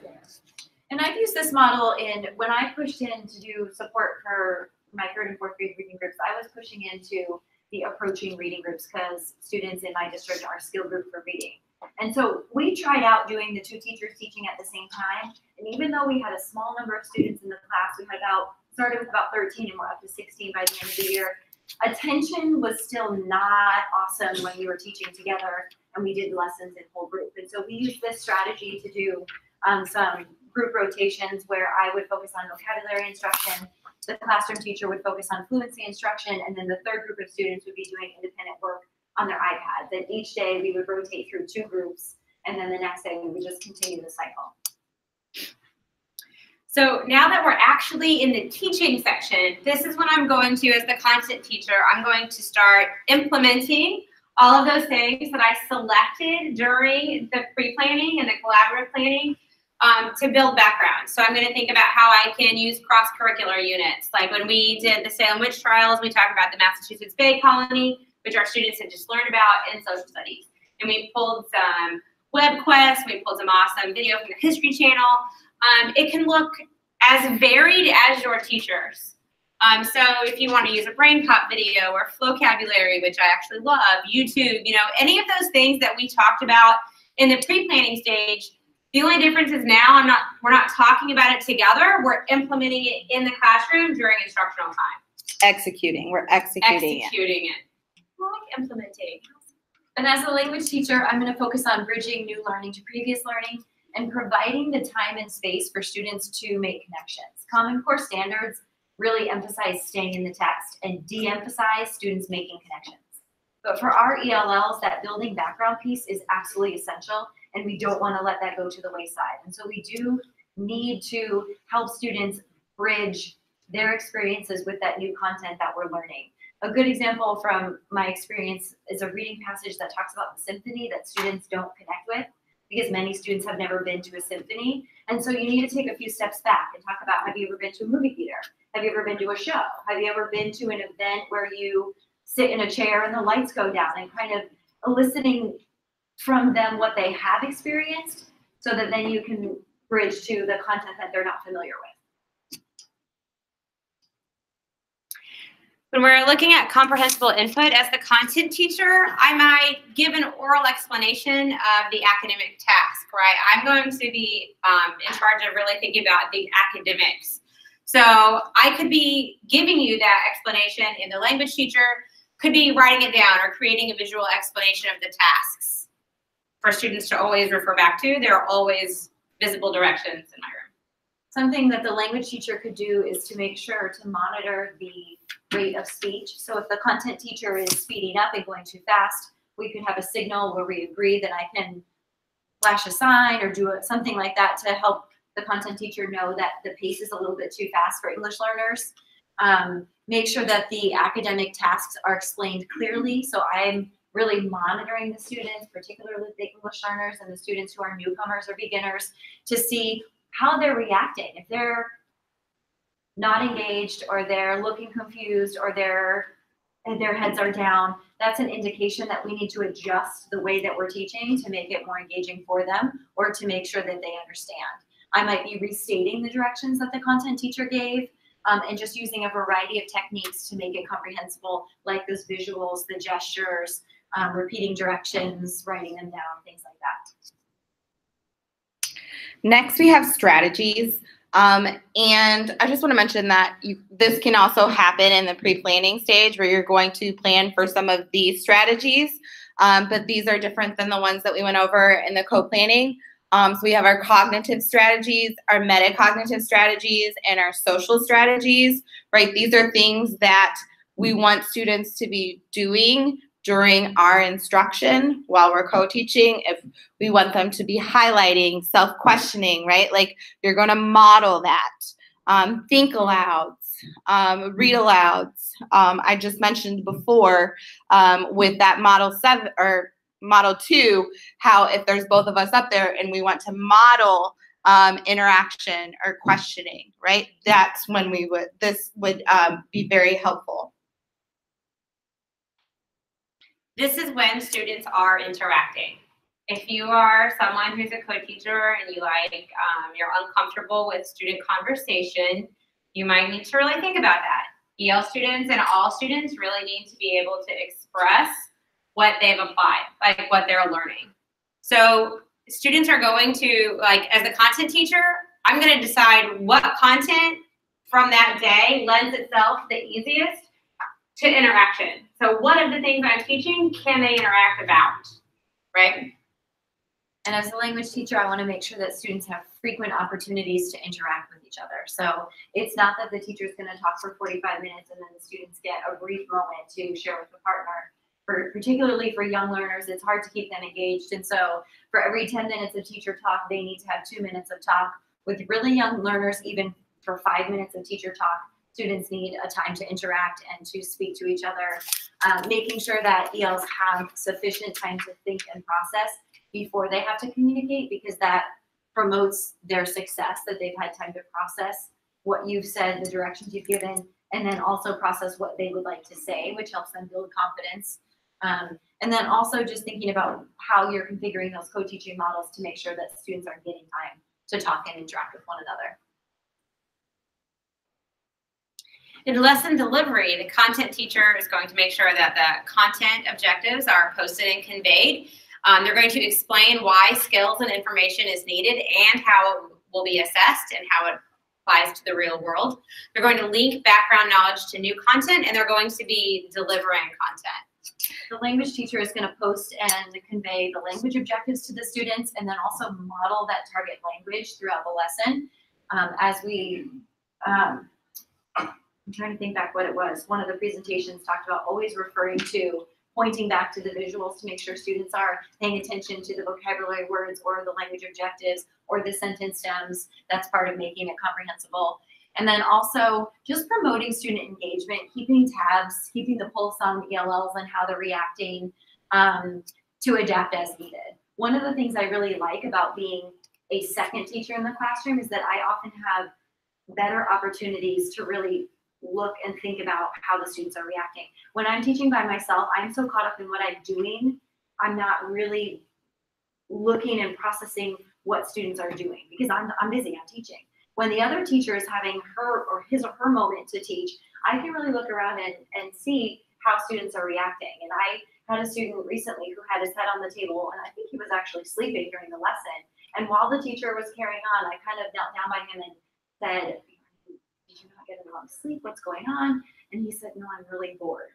And I've used this model when I pushed in to do support for my 3rd and 4th grade reading groups, I was pushing into the approaching reading groups because students in my district are skill group for reading. And so we tried out doing the 2 teachers teaching at the same time. And even though we had a small number of students in the class, we had started with about 13 and we're up to 16 by the end of the year. Attention was still not awesome when we were teaching together and we did lessons in whole group. And so we used this strategy to do some group rotations where I would focus on vocabulary instruction, the classroom teacher would focus on fluency instruction, and then the 3rd group of students would be doing independent work on their iPads. And each day we would rotate through 2 groups, and then the next day we would just continue the cycle. So now that we're actually in the teaching section, this is what I'm going to, as the content teacher, I'm going to start implementing all of those things that I selected during the pre-planning and the collaborative planning to build background. So I'm going to think about how I can use cross-curricular units. Like when we did the Salem Witch Trials, we talked about the Massachusetts Bay Colony, which our students had just learned about in social studies. And we pulled some web quests, we pulled some awesome video from the History Channel. It can look as varied as your teachers. So if you want to use a brain pop video or Flowcabulary, which I actually love, YouTube, any of those things that we talked about in the pre-planning stage. The only difference is now we're not talking about it together. We're implementing it in the classroom during instructional time. We're executing it. I like implementing. And as a language teacher, I'm going to focus on bridging new learning to previous learning and providing the time and space for students to make connections. Common Core standards really emphasize staying in the text and de-emphasize students making connections. But for our ELLs, that building background piece is absolutely essential, and we don't want to let that go to the wayside. And so we do need to help students bridge their experiences with that new content that we're learning. A good example from my experience is a reading passage that talks about the symphony that students don't connect with, because many students have never been to a symphony. And so you need to take a few steps back and talk about, have you ever been to a movie theater? Have you ever been to a show? Have you ever been to an event where you sit in a chair and the lights go down, and kind of eliciting from them what they have experienced, so that then you can bridge to the content that they're not familiar with. When we're looking at comprehensible input, as the content teacher, I might give an oral explanation of the academic task, right? I'm going to be in charge of really thinking about the academics. So I could be giving you that explanation, and the language teacher could be writing it down or creating a visual explanation of the tasks for students to always refer back to. There are always visible directions in my room. Something that the language teacher could do is to make sure to monitor the rate of speech. So if the content teacher is speeding up and going too fast, we could have a signal where we agree that I can flash a sign or do something like that to help the content teacher know that the pace is a little bit too fast for English learners. Make sure that the academic tasks are explained clearly. So I'm really monitoring the students, particularly the English learners and the students who are newcomers or beginners, to see how they're reacting. If they're not engaged, or they're looking confused, or their heads are down, that's an indication that we need to adjust the way that we're teaching to make it more engaging for them, or to make sure that they understand. I might be restating the directions that the content teacher gave, and just using a variety of techniques to make it comprehensible, like those visuals, the gestures, repeating directions, writing them down, things like that. Next, we have strategies. And I just want to mention that this can also happen in the pre-planning stage, where you're going to plan for some of these strategies, but these are different than the ones that we went over in the co-planning. So we have our cognitive strategies, our metacognitive strategies, and our social strategies, right? These are things that we want students to be doing during our instruction while we're co-teaching. If we want them to be highlighting, self-questioning, right? Like, you're going to model that. Think alouds, read alouds. I just mentioned before with that model 7 or model 2, how if there's both of us up there and we want to model interaction or questioning, right? That's when this would be very helpful. This is when students are interacting. If you are someone who's a co-teacher and you're uncomfortable with student conversation, you might need to really think about that. EL students and all students really need to be able to express what they've applied, like what they're learning. So students are going to, like, as the content teacher, I'm going to decide what content from that day lends itself the easiest to interaction. So what of the things I'm teaching can they interact about, right? And as a language teacher, I want to make sure that students have frequent opportunities to interact with each other. So it's not that the teacher is going to talk for 45 minutes and then the students get a brief moment to share with the partner. Particularly for young learners, it's hard to keep them engaged. And so for every 10 minutes of teacher talk, they need to have 2 minutes of talk. With really young learners, even for 5 minutes of teacher talk, students need a time to interact and to speak to each other. Making sure that ELs have sufficient time to think and process before they have to communicate, because that promotes their success, that they've had time to process what you've said, the directions you've given, and then also process what they would like to say, which helps them build confidence. And then also just thinking about how you're configuring those co-teaching models to make sure that students are getting time to talk and interact with one another. In lesson delivery, the content teacher is going to make sure that the content objectives are posted and conveyed. They're going to explain why skills and information is needed and how it will be assessed and how it applies to the real world. They're going to link background knowledge to new content, and they're going to be delivering content. The language teacher is going to post and convey the language objectives to the students, and then also model that target language throughout the lesson. As we I'm trying to think back what it was. One of the presentations talked about always referring to, pointing back to the visuals to make sure students are paying attention to the vocabulary words or the language objectives or the sentence stems. That's part of making it comprehensible. And then also just promoting student engagement, keeping tabs, keeping the pulse on ELLs and how they're reacting to adapt as needed. One of the things I really like about being a second teacher in the classroom is that I often have better opportunities to really look and think about how the students are reacting. When I'm teaching by myself, I'm so caught up in what I'm doing, I'm not really looking and processing what students are doing because I'm busy, I'm teaching. When the other teacher is having her or his or her moment to teach, I can really look around and see how students are reacting. And I had a student recently who had his head on the table, and I think he was actually sleeping during the lesson. And while the teacher was carrying on, I kind of knelt down by him and said, "Did you not get a lot of sleep? What's going on?" And he said, "No, I'm really bored."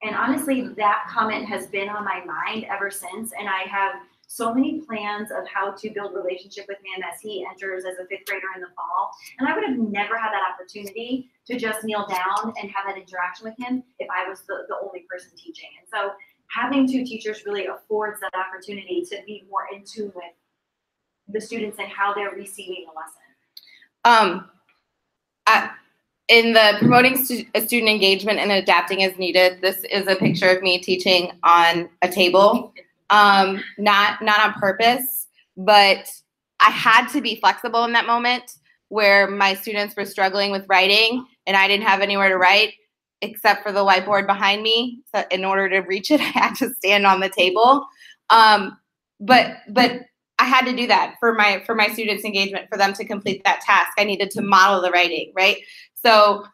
And honestly, that comment has been on my mind ever since. And I have so many plans of how to build relationship with him as he enters as a 5th grader in the fall. And I would have never had that opportunity to just kneel down and have that interaction with him if I was the only person teaching. And so having 2 teachers really affords that opportunity to be more in tune with the students and how they're receiving the lesson. In the promoting student engagement and adapting as needed, this is a picture of me teaching on a table. Not on purpose, but I had to be flexible in that moment where my students were struggling with writing and I didn't have anywhere to write except for the whiteboard behind me. So in order to reach it, I had to stand on the table. But I had to do that for my students' engagement, for them to complete that task. I needed to model the writing, right? So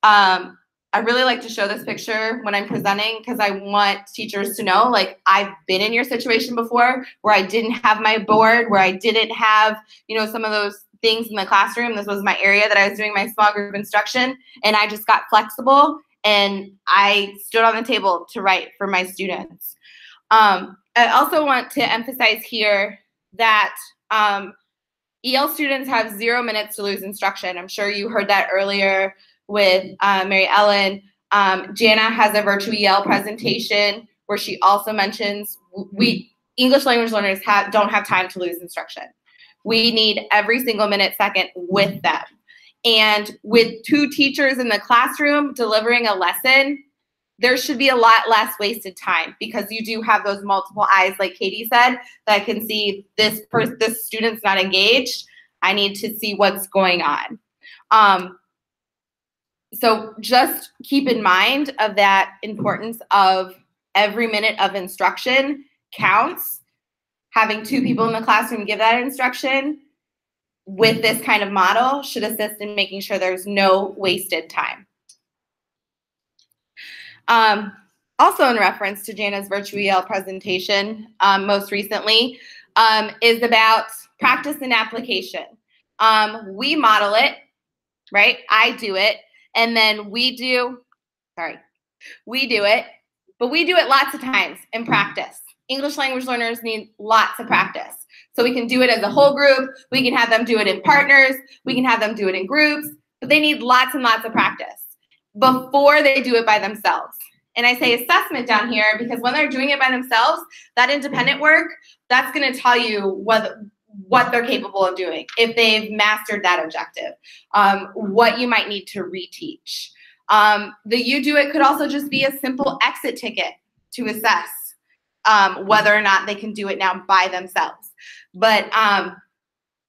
I really like to show this picture when I'm presenting because I want teachers to know, like, I've been in your situation before where I didn't have my board, where I didn't have, some of those things in the classroom. This was my area that I was doing my small group instruction, and I just got flexible and I stood on the table to write for my students. I also want to emphasize here that EL students have 0 minutes to lose instruction. I'm sure you heard that earlier with Mary Ellen. Jana has a virtual EL presentation where she also mentions English language learners don't have time to lose instruction. We need every single minute, second with them. And with 2 teachers in the classroom delivering a lesson, there should be a lot less wasted time because you do have those multiple eyes, like Katie said, that can see this student's not engaged. I need to see what's going on. So just keep in mind of that importance of every minute of instruction counts. Having 2 people in the classroom give that instruction with this kind of model should assist in making sure there's no wasted time. Also in reference to Jana's virtual EL presentation most recently is about practice and application. We model it, right? I do it. And then we do it, but we do it lots of times in practice. English language learners need lots of practice. So we can do it as a whole group. We can have them do it in partners. We can have them do it in groups, but they need lots and lots of practice before they do it by themselves. And I say assessment down here because when they're doing it by themselves, that independent work, that's going to tell you what they're capable of doing, if they've mastered that objective, what you might need to reteach. The you do it could also just be a simple exit ticket to assess whether or not they can do it now by themselves. But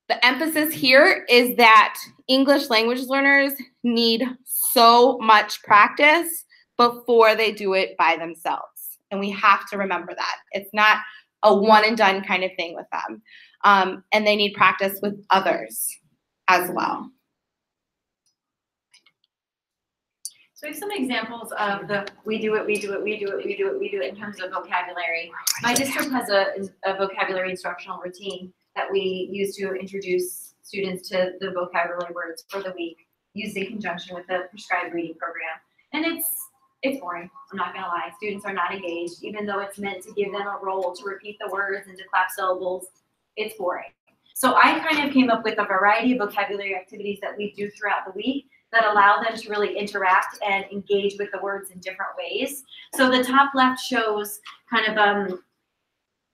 the emphasis here is that English language learners need so much practice before they do it by themselves. And we have to remember that. It's not a one and done kind of thing with them. And they need practice with others as well. So we have some examples of the we do it in terms of vocabulary. My district has a vocabulary instructional routine that we use to introduce students to the vocabulary words for the week, used in conjunction with the prescribed reading program. And it's boring, I'm not gonna lie. Students are not engaged, even though it's meant to give them a role to repeat the words and to clap syllables, it's boring. So I kind of came up with a variety of vocabulary activities that we do throughout the week that allow them to really interact and engage with the words in different ways. So the top left shows kind of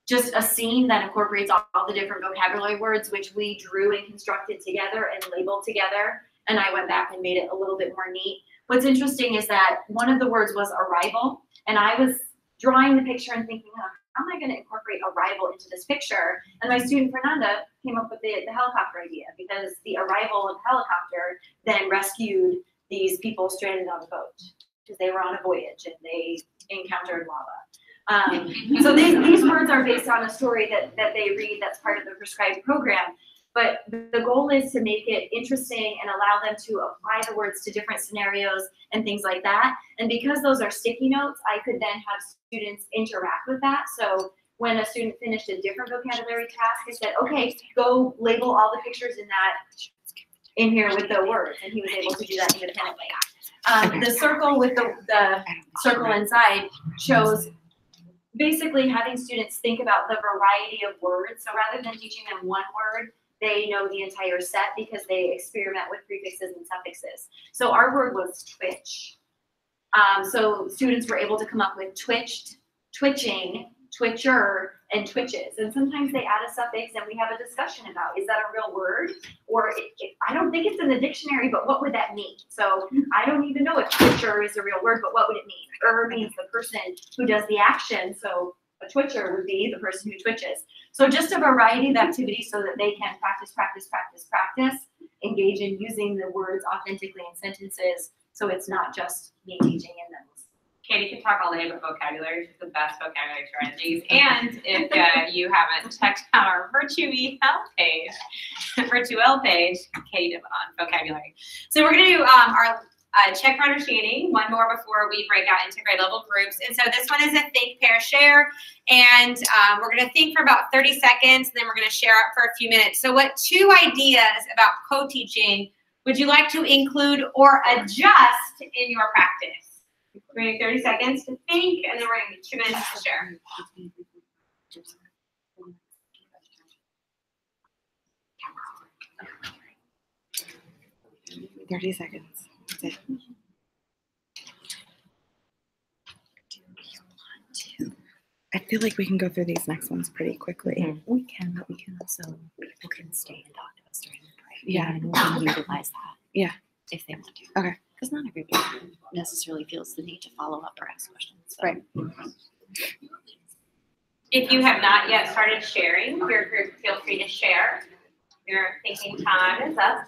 just a scene that incorporates all the different vocabulary words, which we drew and constructed together and labeled together. And I went back and made it a little bit more neat. What's interesting is that one of the words was arrival. And I was drawing the picture and thinking, oh, how am I going to incorporate arrival into this picture? And my student Fernanda came up with the helicopter idea, because the arrival of the helicopter then rescued these people stranded on the boat because they were on a voyage and they encountered lava. So these words are based on a story that they read that's part of the prescribed program. But the goal is to make it interesting and allow them to apply the words to different scenarios and things like that. And because those are sticky notes, I could then have students interact with that. So when a student finished a different vocabulary task, I said, okay, go label all the pictures in here with the words. And he was able to do that independently. The circle with the circle inside shows basically having students think about the variety of words. So rather than teaching them one word, they know the entire set because they experiment with prefixes and suffixes. So our word was twitch. So students were able to come up with twitched, twitching, twitcher, and twitches. And sometimes they add a suffix and we have a discussion about, is that a real word? Or I don't think it's in the dictionary, but what would that mean? So I don't even know if twitcher is a real word, but what would it mean? Means the person who does the action. So a twitcher would be the person who twitches. So just a variety of activities so that they can practice, engage in using the words authentically in sentences. So it's not just me teaching in them. Katie can talk all day about vocabulary. She's the best vocabulary strategies. And if you haven't checked out our Virtual page, Katie did on vocabulary. So we're going to do our check for understanding, one more before we break out into grade level groups. And so this one is a think, pair, share. And we're going to think for about 30 seconds, and then we're going to share out for a few minutes. So what 2 ideas about co-teaching would you like to include or adjust in your practice? We're going to 30 seconds to think, and then we're going to 2 minutes to share. 30 seconds. That's it. I feel like we can go through these next ones pretty quickly. We can, but we can also, people can stay and talk to us during the break. Yeah. And we can utilize that. Yeah. If they want to. Okay. Because not everybody necessarily feels the need to follow up or ask questions. So. Right. If you have not yet started sharing your group, feel free to share. Your thinking time is up.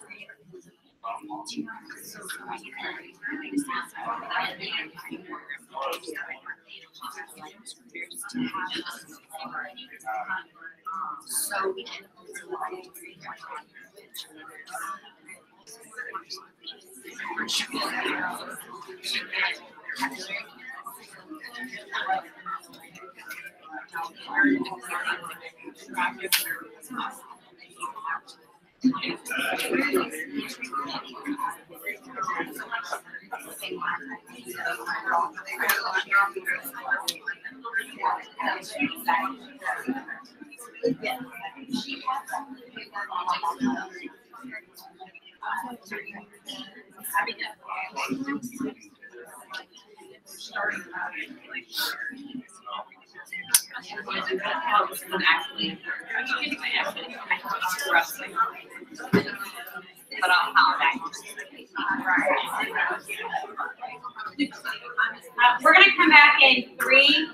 We're going to come back in 3,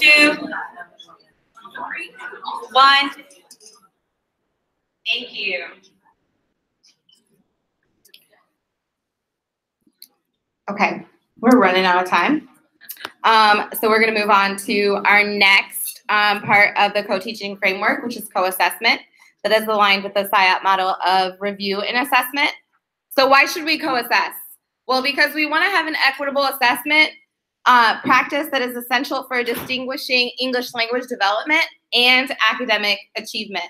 2, 1. Thank you. Okay, we're running out of time. So we're going to move on to our next part of the co-teaching framework, which is co-assessment, that is aligned with the SIOP model of review and assessment. So why should we co-assess? Well, because we want to have an equitable assessment practice that is essential for distinguishing English language development and academic achievement.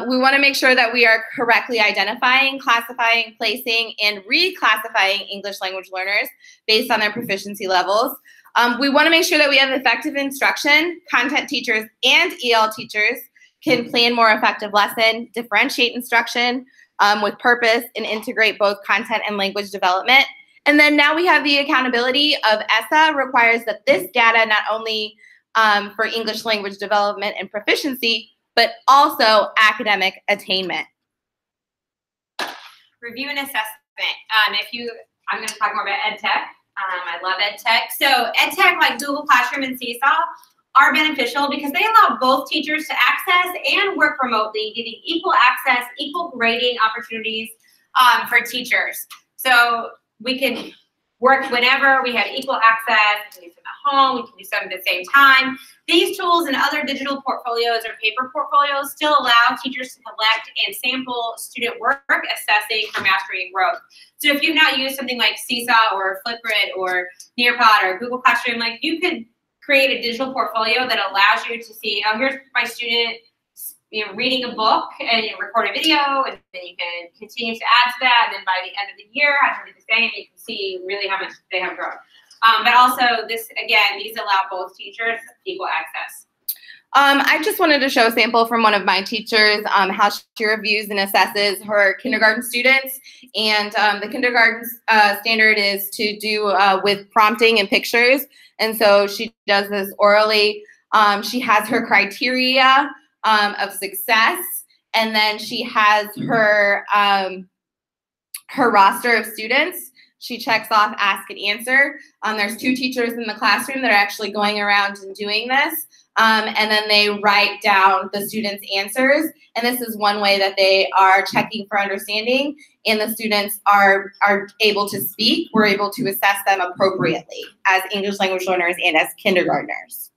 We want to make sure that we are correctly identifying, classifying, placing, and reclassifying English language learners based on their proficiency levels. We want to make sure that we have effective instruction. Content teachers and EL teachers can plan more effective lesson, differentiate instruction, with purpose and integrate both content and language development. And then now we have the accountability of ESSA requires that this data not only for English language development and proficiency, but also academic attainment. Review and assessment. I'm going to talk more about ed tech. I love ed tech. So ed tech like Google Classroom and Seesaw are beneficial because they allow both teachers to access and work remotely, giving equal access, equal grading opportunities for teachers. So we can work whenever, we have equal access, we can do some at home, we can do some at the same time. These tools and other digital portfolios or paper portfolios still allow teachers to collect and sample student work, assessing for mastery and growth. So if you've not used something like Seesaw or Flipgrid or Nearpod or Google Classroom, like you could create a digital portfolio that allows you to see, oh, here's my student, reading a book, and you record a video, and then you can continue to add to that, and then by the end of the year, after the same, you can see really how much they have grown. But also, this again, these allow both teachers equal access. I just wanted to show a sample from one of my teachers, how she reviews and assesses her kindergarten students. And the kindergarten standard is to do with prompting and pictures. And so she does this orally. She has her criteria of success, and then she has her her roster of students. She checks off ask and answer. There's 2 teachers in the classroom that are actually going around and doing this. And then they write down the students' answers. And this is one way that they are checking for understanding, and the students are able to speak. We're able to assess them appropriately as English language learners and as kindergartners.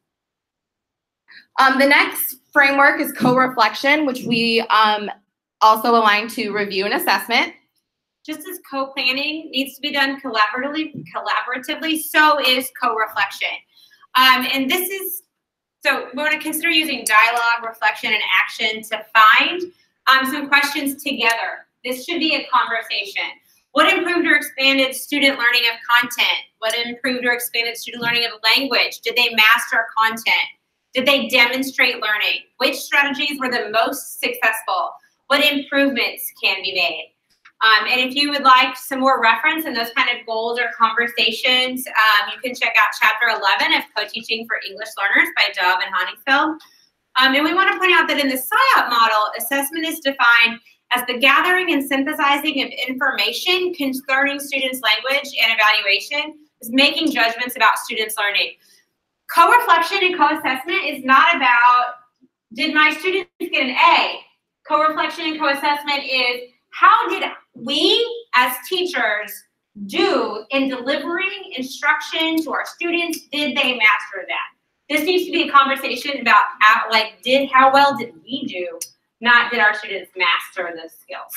The next framework is co-reflection, which we also align to review and assessment. Just as co-planning needs to be done collaboratively, so is co-reflection. And this is, so we want to consider using dialogue, reflection, and action to find some questions together. This should be a conversation. What improved or expanded student learning of content? What improved or expanded student learning of language? Did they master content? Did they demonstrate learning? Which strategies were the most successful? What improvements can be made? And if you would like some more reference and those kind of goals or conversations, you can check out Chapter 11 of Co-Teaching for English Learners by Dove and Honigfeld. And we want to point out that in the SIOP model, assessment is defined as the gathering and synthesizing of information concerning students' language and evaluation, is making judgments about students' learning. Co-reflection and co-assessment is not about, did my students get an A? Co-reflection and co-assessment is, how did we as teachers do in delivering instruction to our students? Did they master that? This needs to be a conversation about how well did we do, not did our students master the skills.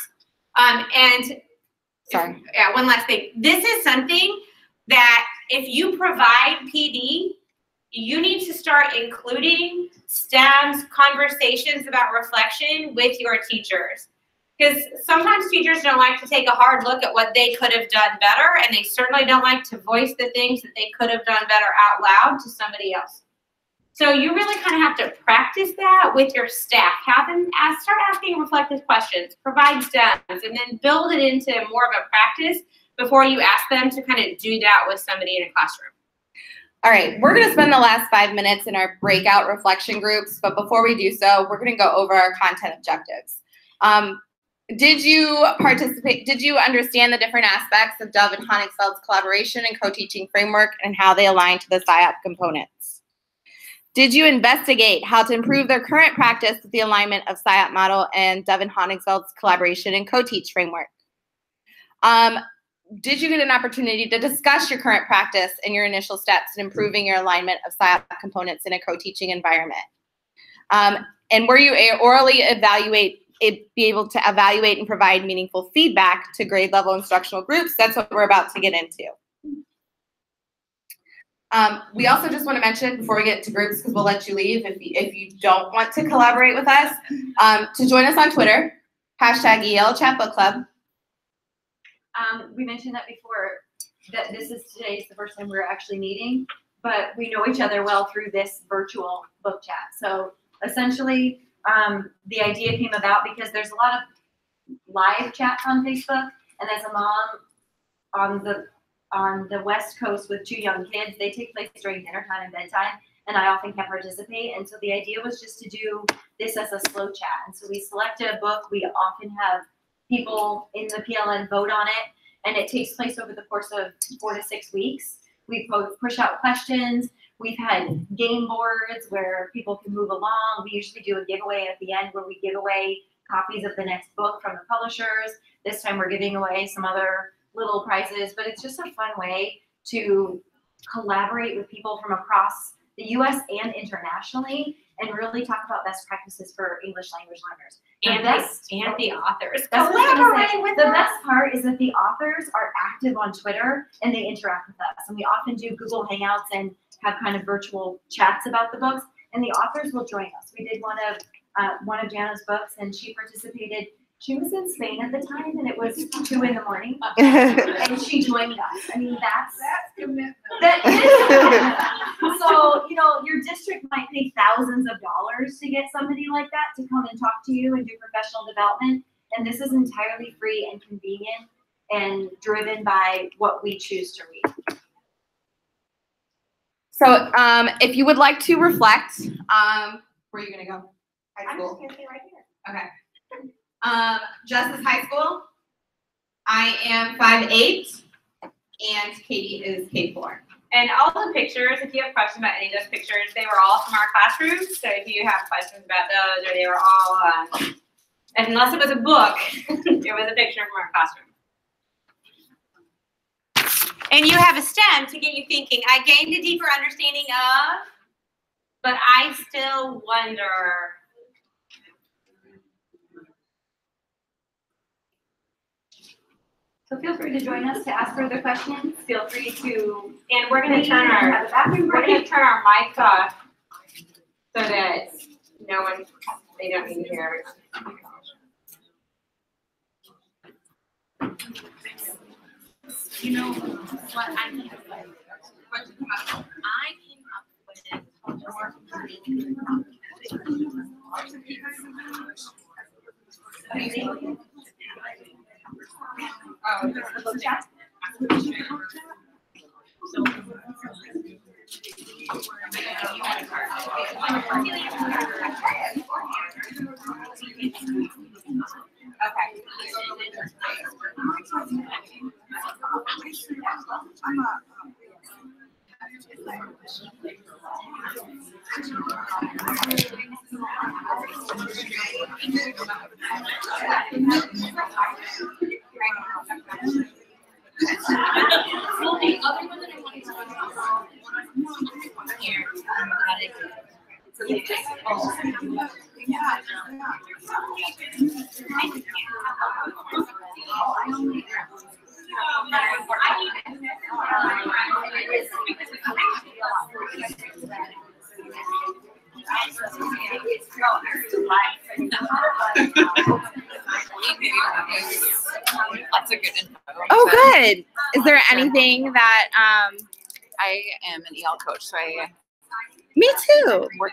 One last thing. This is something that if you provide PD, you need to start including STEM's conversations about reflection with your teachers. Because sometimes teachers don't like to take a hard look at what they could have done better, and they certainly don't like to voice the things that they could have done better out loud to somebody else. So you really kind of have to practice that with your staff. Have them start asking reflective questions, provide stems, and then build it into more of a practice before you ask them to kind of do that with somebody in a classroom. All right, we're going to spend the last 5 minutes in our breakout reflection groups, but before we do so, we're going to go over our content objectives. Did you participate? Did you understand the different aspects of Dove and Honigfeld's collaboration and co-teaching framework and how they align to the SIOP components? Did you investigate how to improve their current practice with the alignment of SIOP model and Dove and Honigfeld's collaboration and co-teach framework? Did you get an opportunity to discuss your current practice and your initial steps in improving your alignment of SIOP components in a co-teaching environment? And were you orally be able to evaluate and provide meaningful feedback to grade level instructional groups? That's what we're about to get into. We also just want to mention before we get to groups, because we'll let you leave if you don't want to collaborate with us, to join us on Twitter, #ELChatBookClub. We mentioned that before, that today's the first time we're actually meeting, but we know each other well through this virtual book chat. So essentially, the idea came about because there's a lot of live chats on Facebook. And as a mom on the West Coast with 2 young kids, they take place during dinner time and bedtime, and I often can't participate. And so the idea was just to do this as a slow chat. And so we selected a book. We often have people in the PLN vote on it, and it takes place over the course of 4 to 6 weeks. We push out questions. We've had game boards where people can move along. We usually do a giveaway at the end where we give away copies of the next book from the publishers. This time we're giving away some other little prizes, but it's just a fun way to collaborate with people from across the US and internationally and really talk about best practices for English language learners. And the authors. That's what I was gonna say. Collaborate with The them. best part is that the authors are active on Twitter and they interact with us. And we often do Google Hangouts and have kind of virtual chats about the books, and the authors will join us. We did one of Jana's books, and she participated. She was in Spain at the time, and it was 2 in the morning, and she joined us. I mean, that's commitment. that is. So, you know, your district might pay thousands of dollars to get somebody like that to come and talk to you and do professional development. And this is entirely free and convenient and driven by what we choose to read. So if you would like to reflect, where are you going to go? High I'm school? just gonna say right here. Okay. Jess is high school. I am 5'8", and Katie is K4. And all the pictures, if you have questions about any of those pictures, they were all from our classrooms. So if you have questions about those, or they were all, unless it was a book, it was a picture from our classroom. And you have a STEM to get you thinking. I gained a deeper understanding of, but I still wonder. So feel free to join us to ask further questions. Feel free to. And we're going to turn our mics off so that no one, they don't need to hear everyone. You know what I came up with? I came up with The book chat. Lots of good info. Oh, good. Is there anything that, I am an EL coach, so I me too. work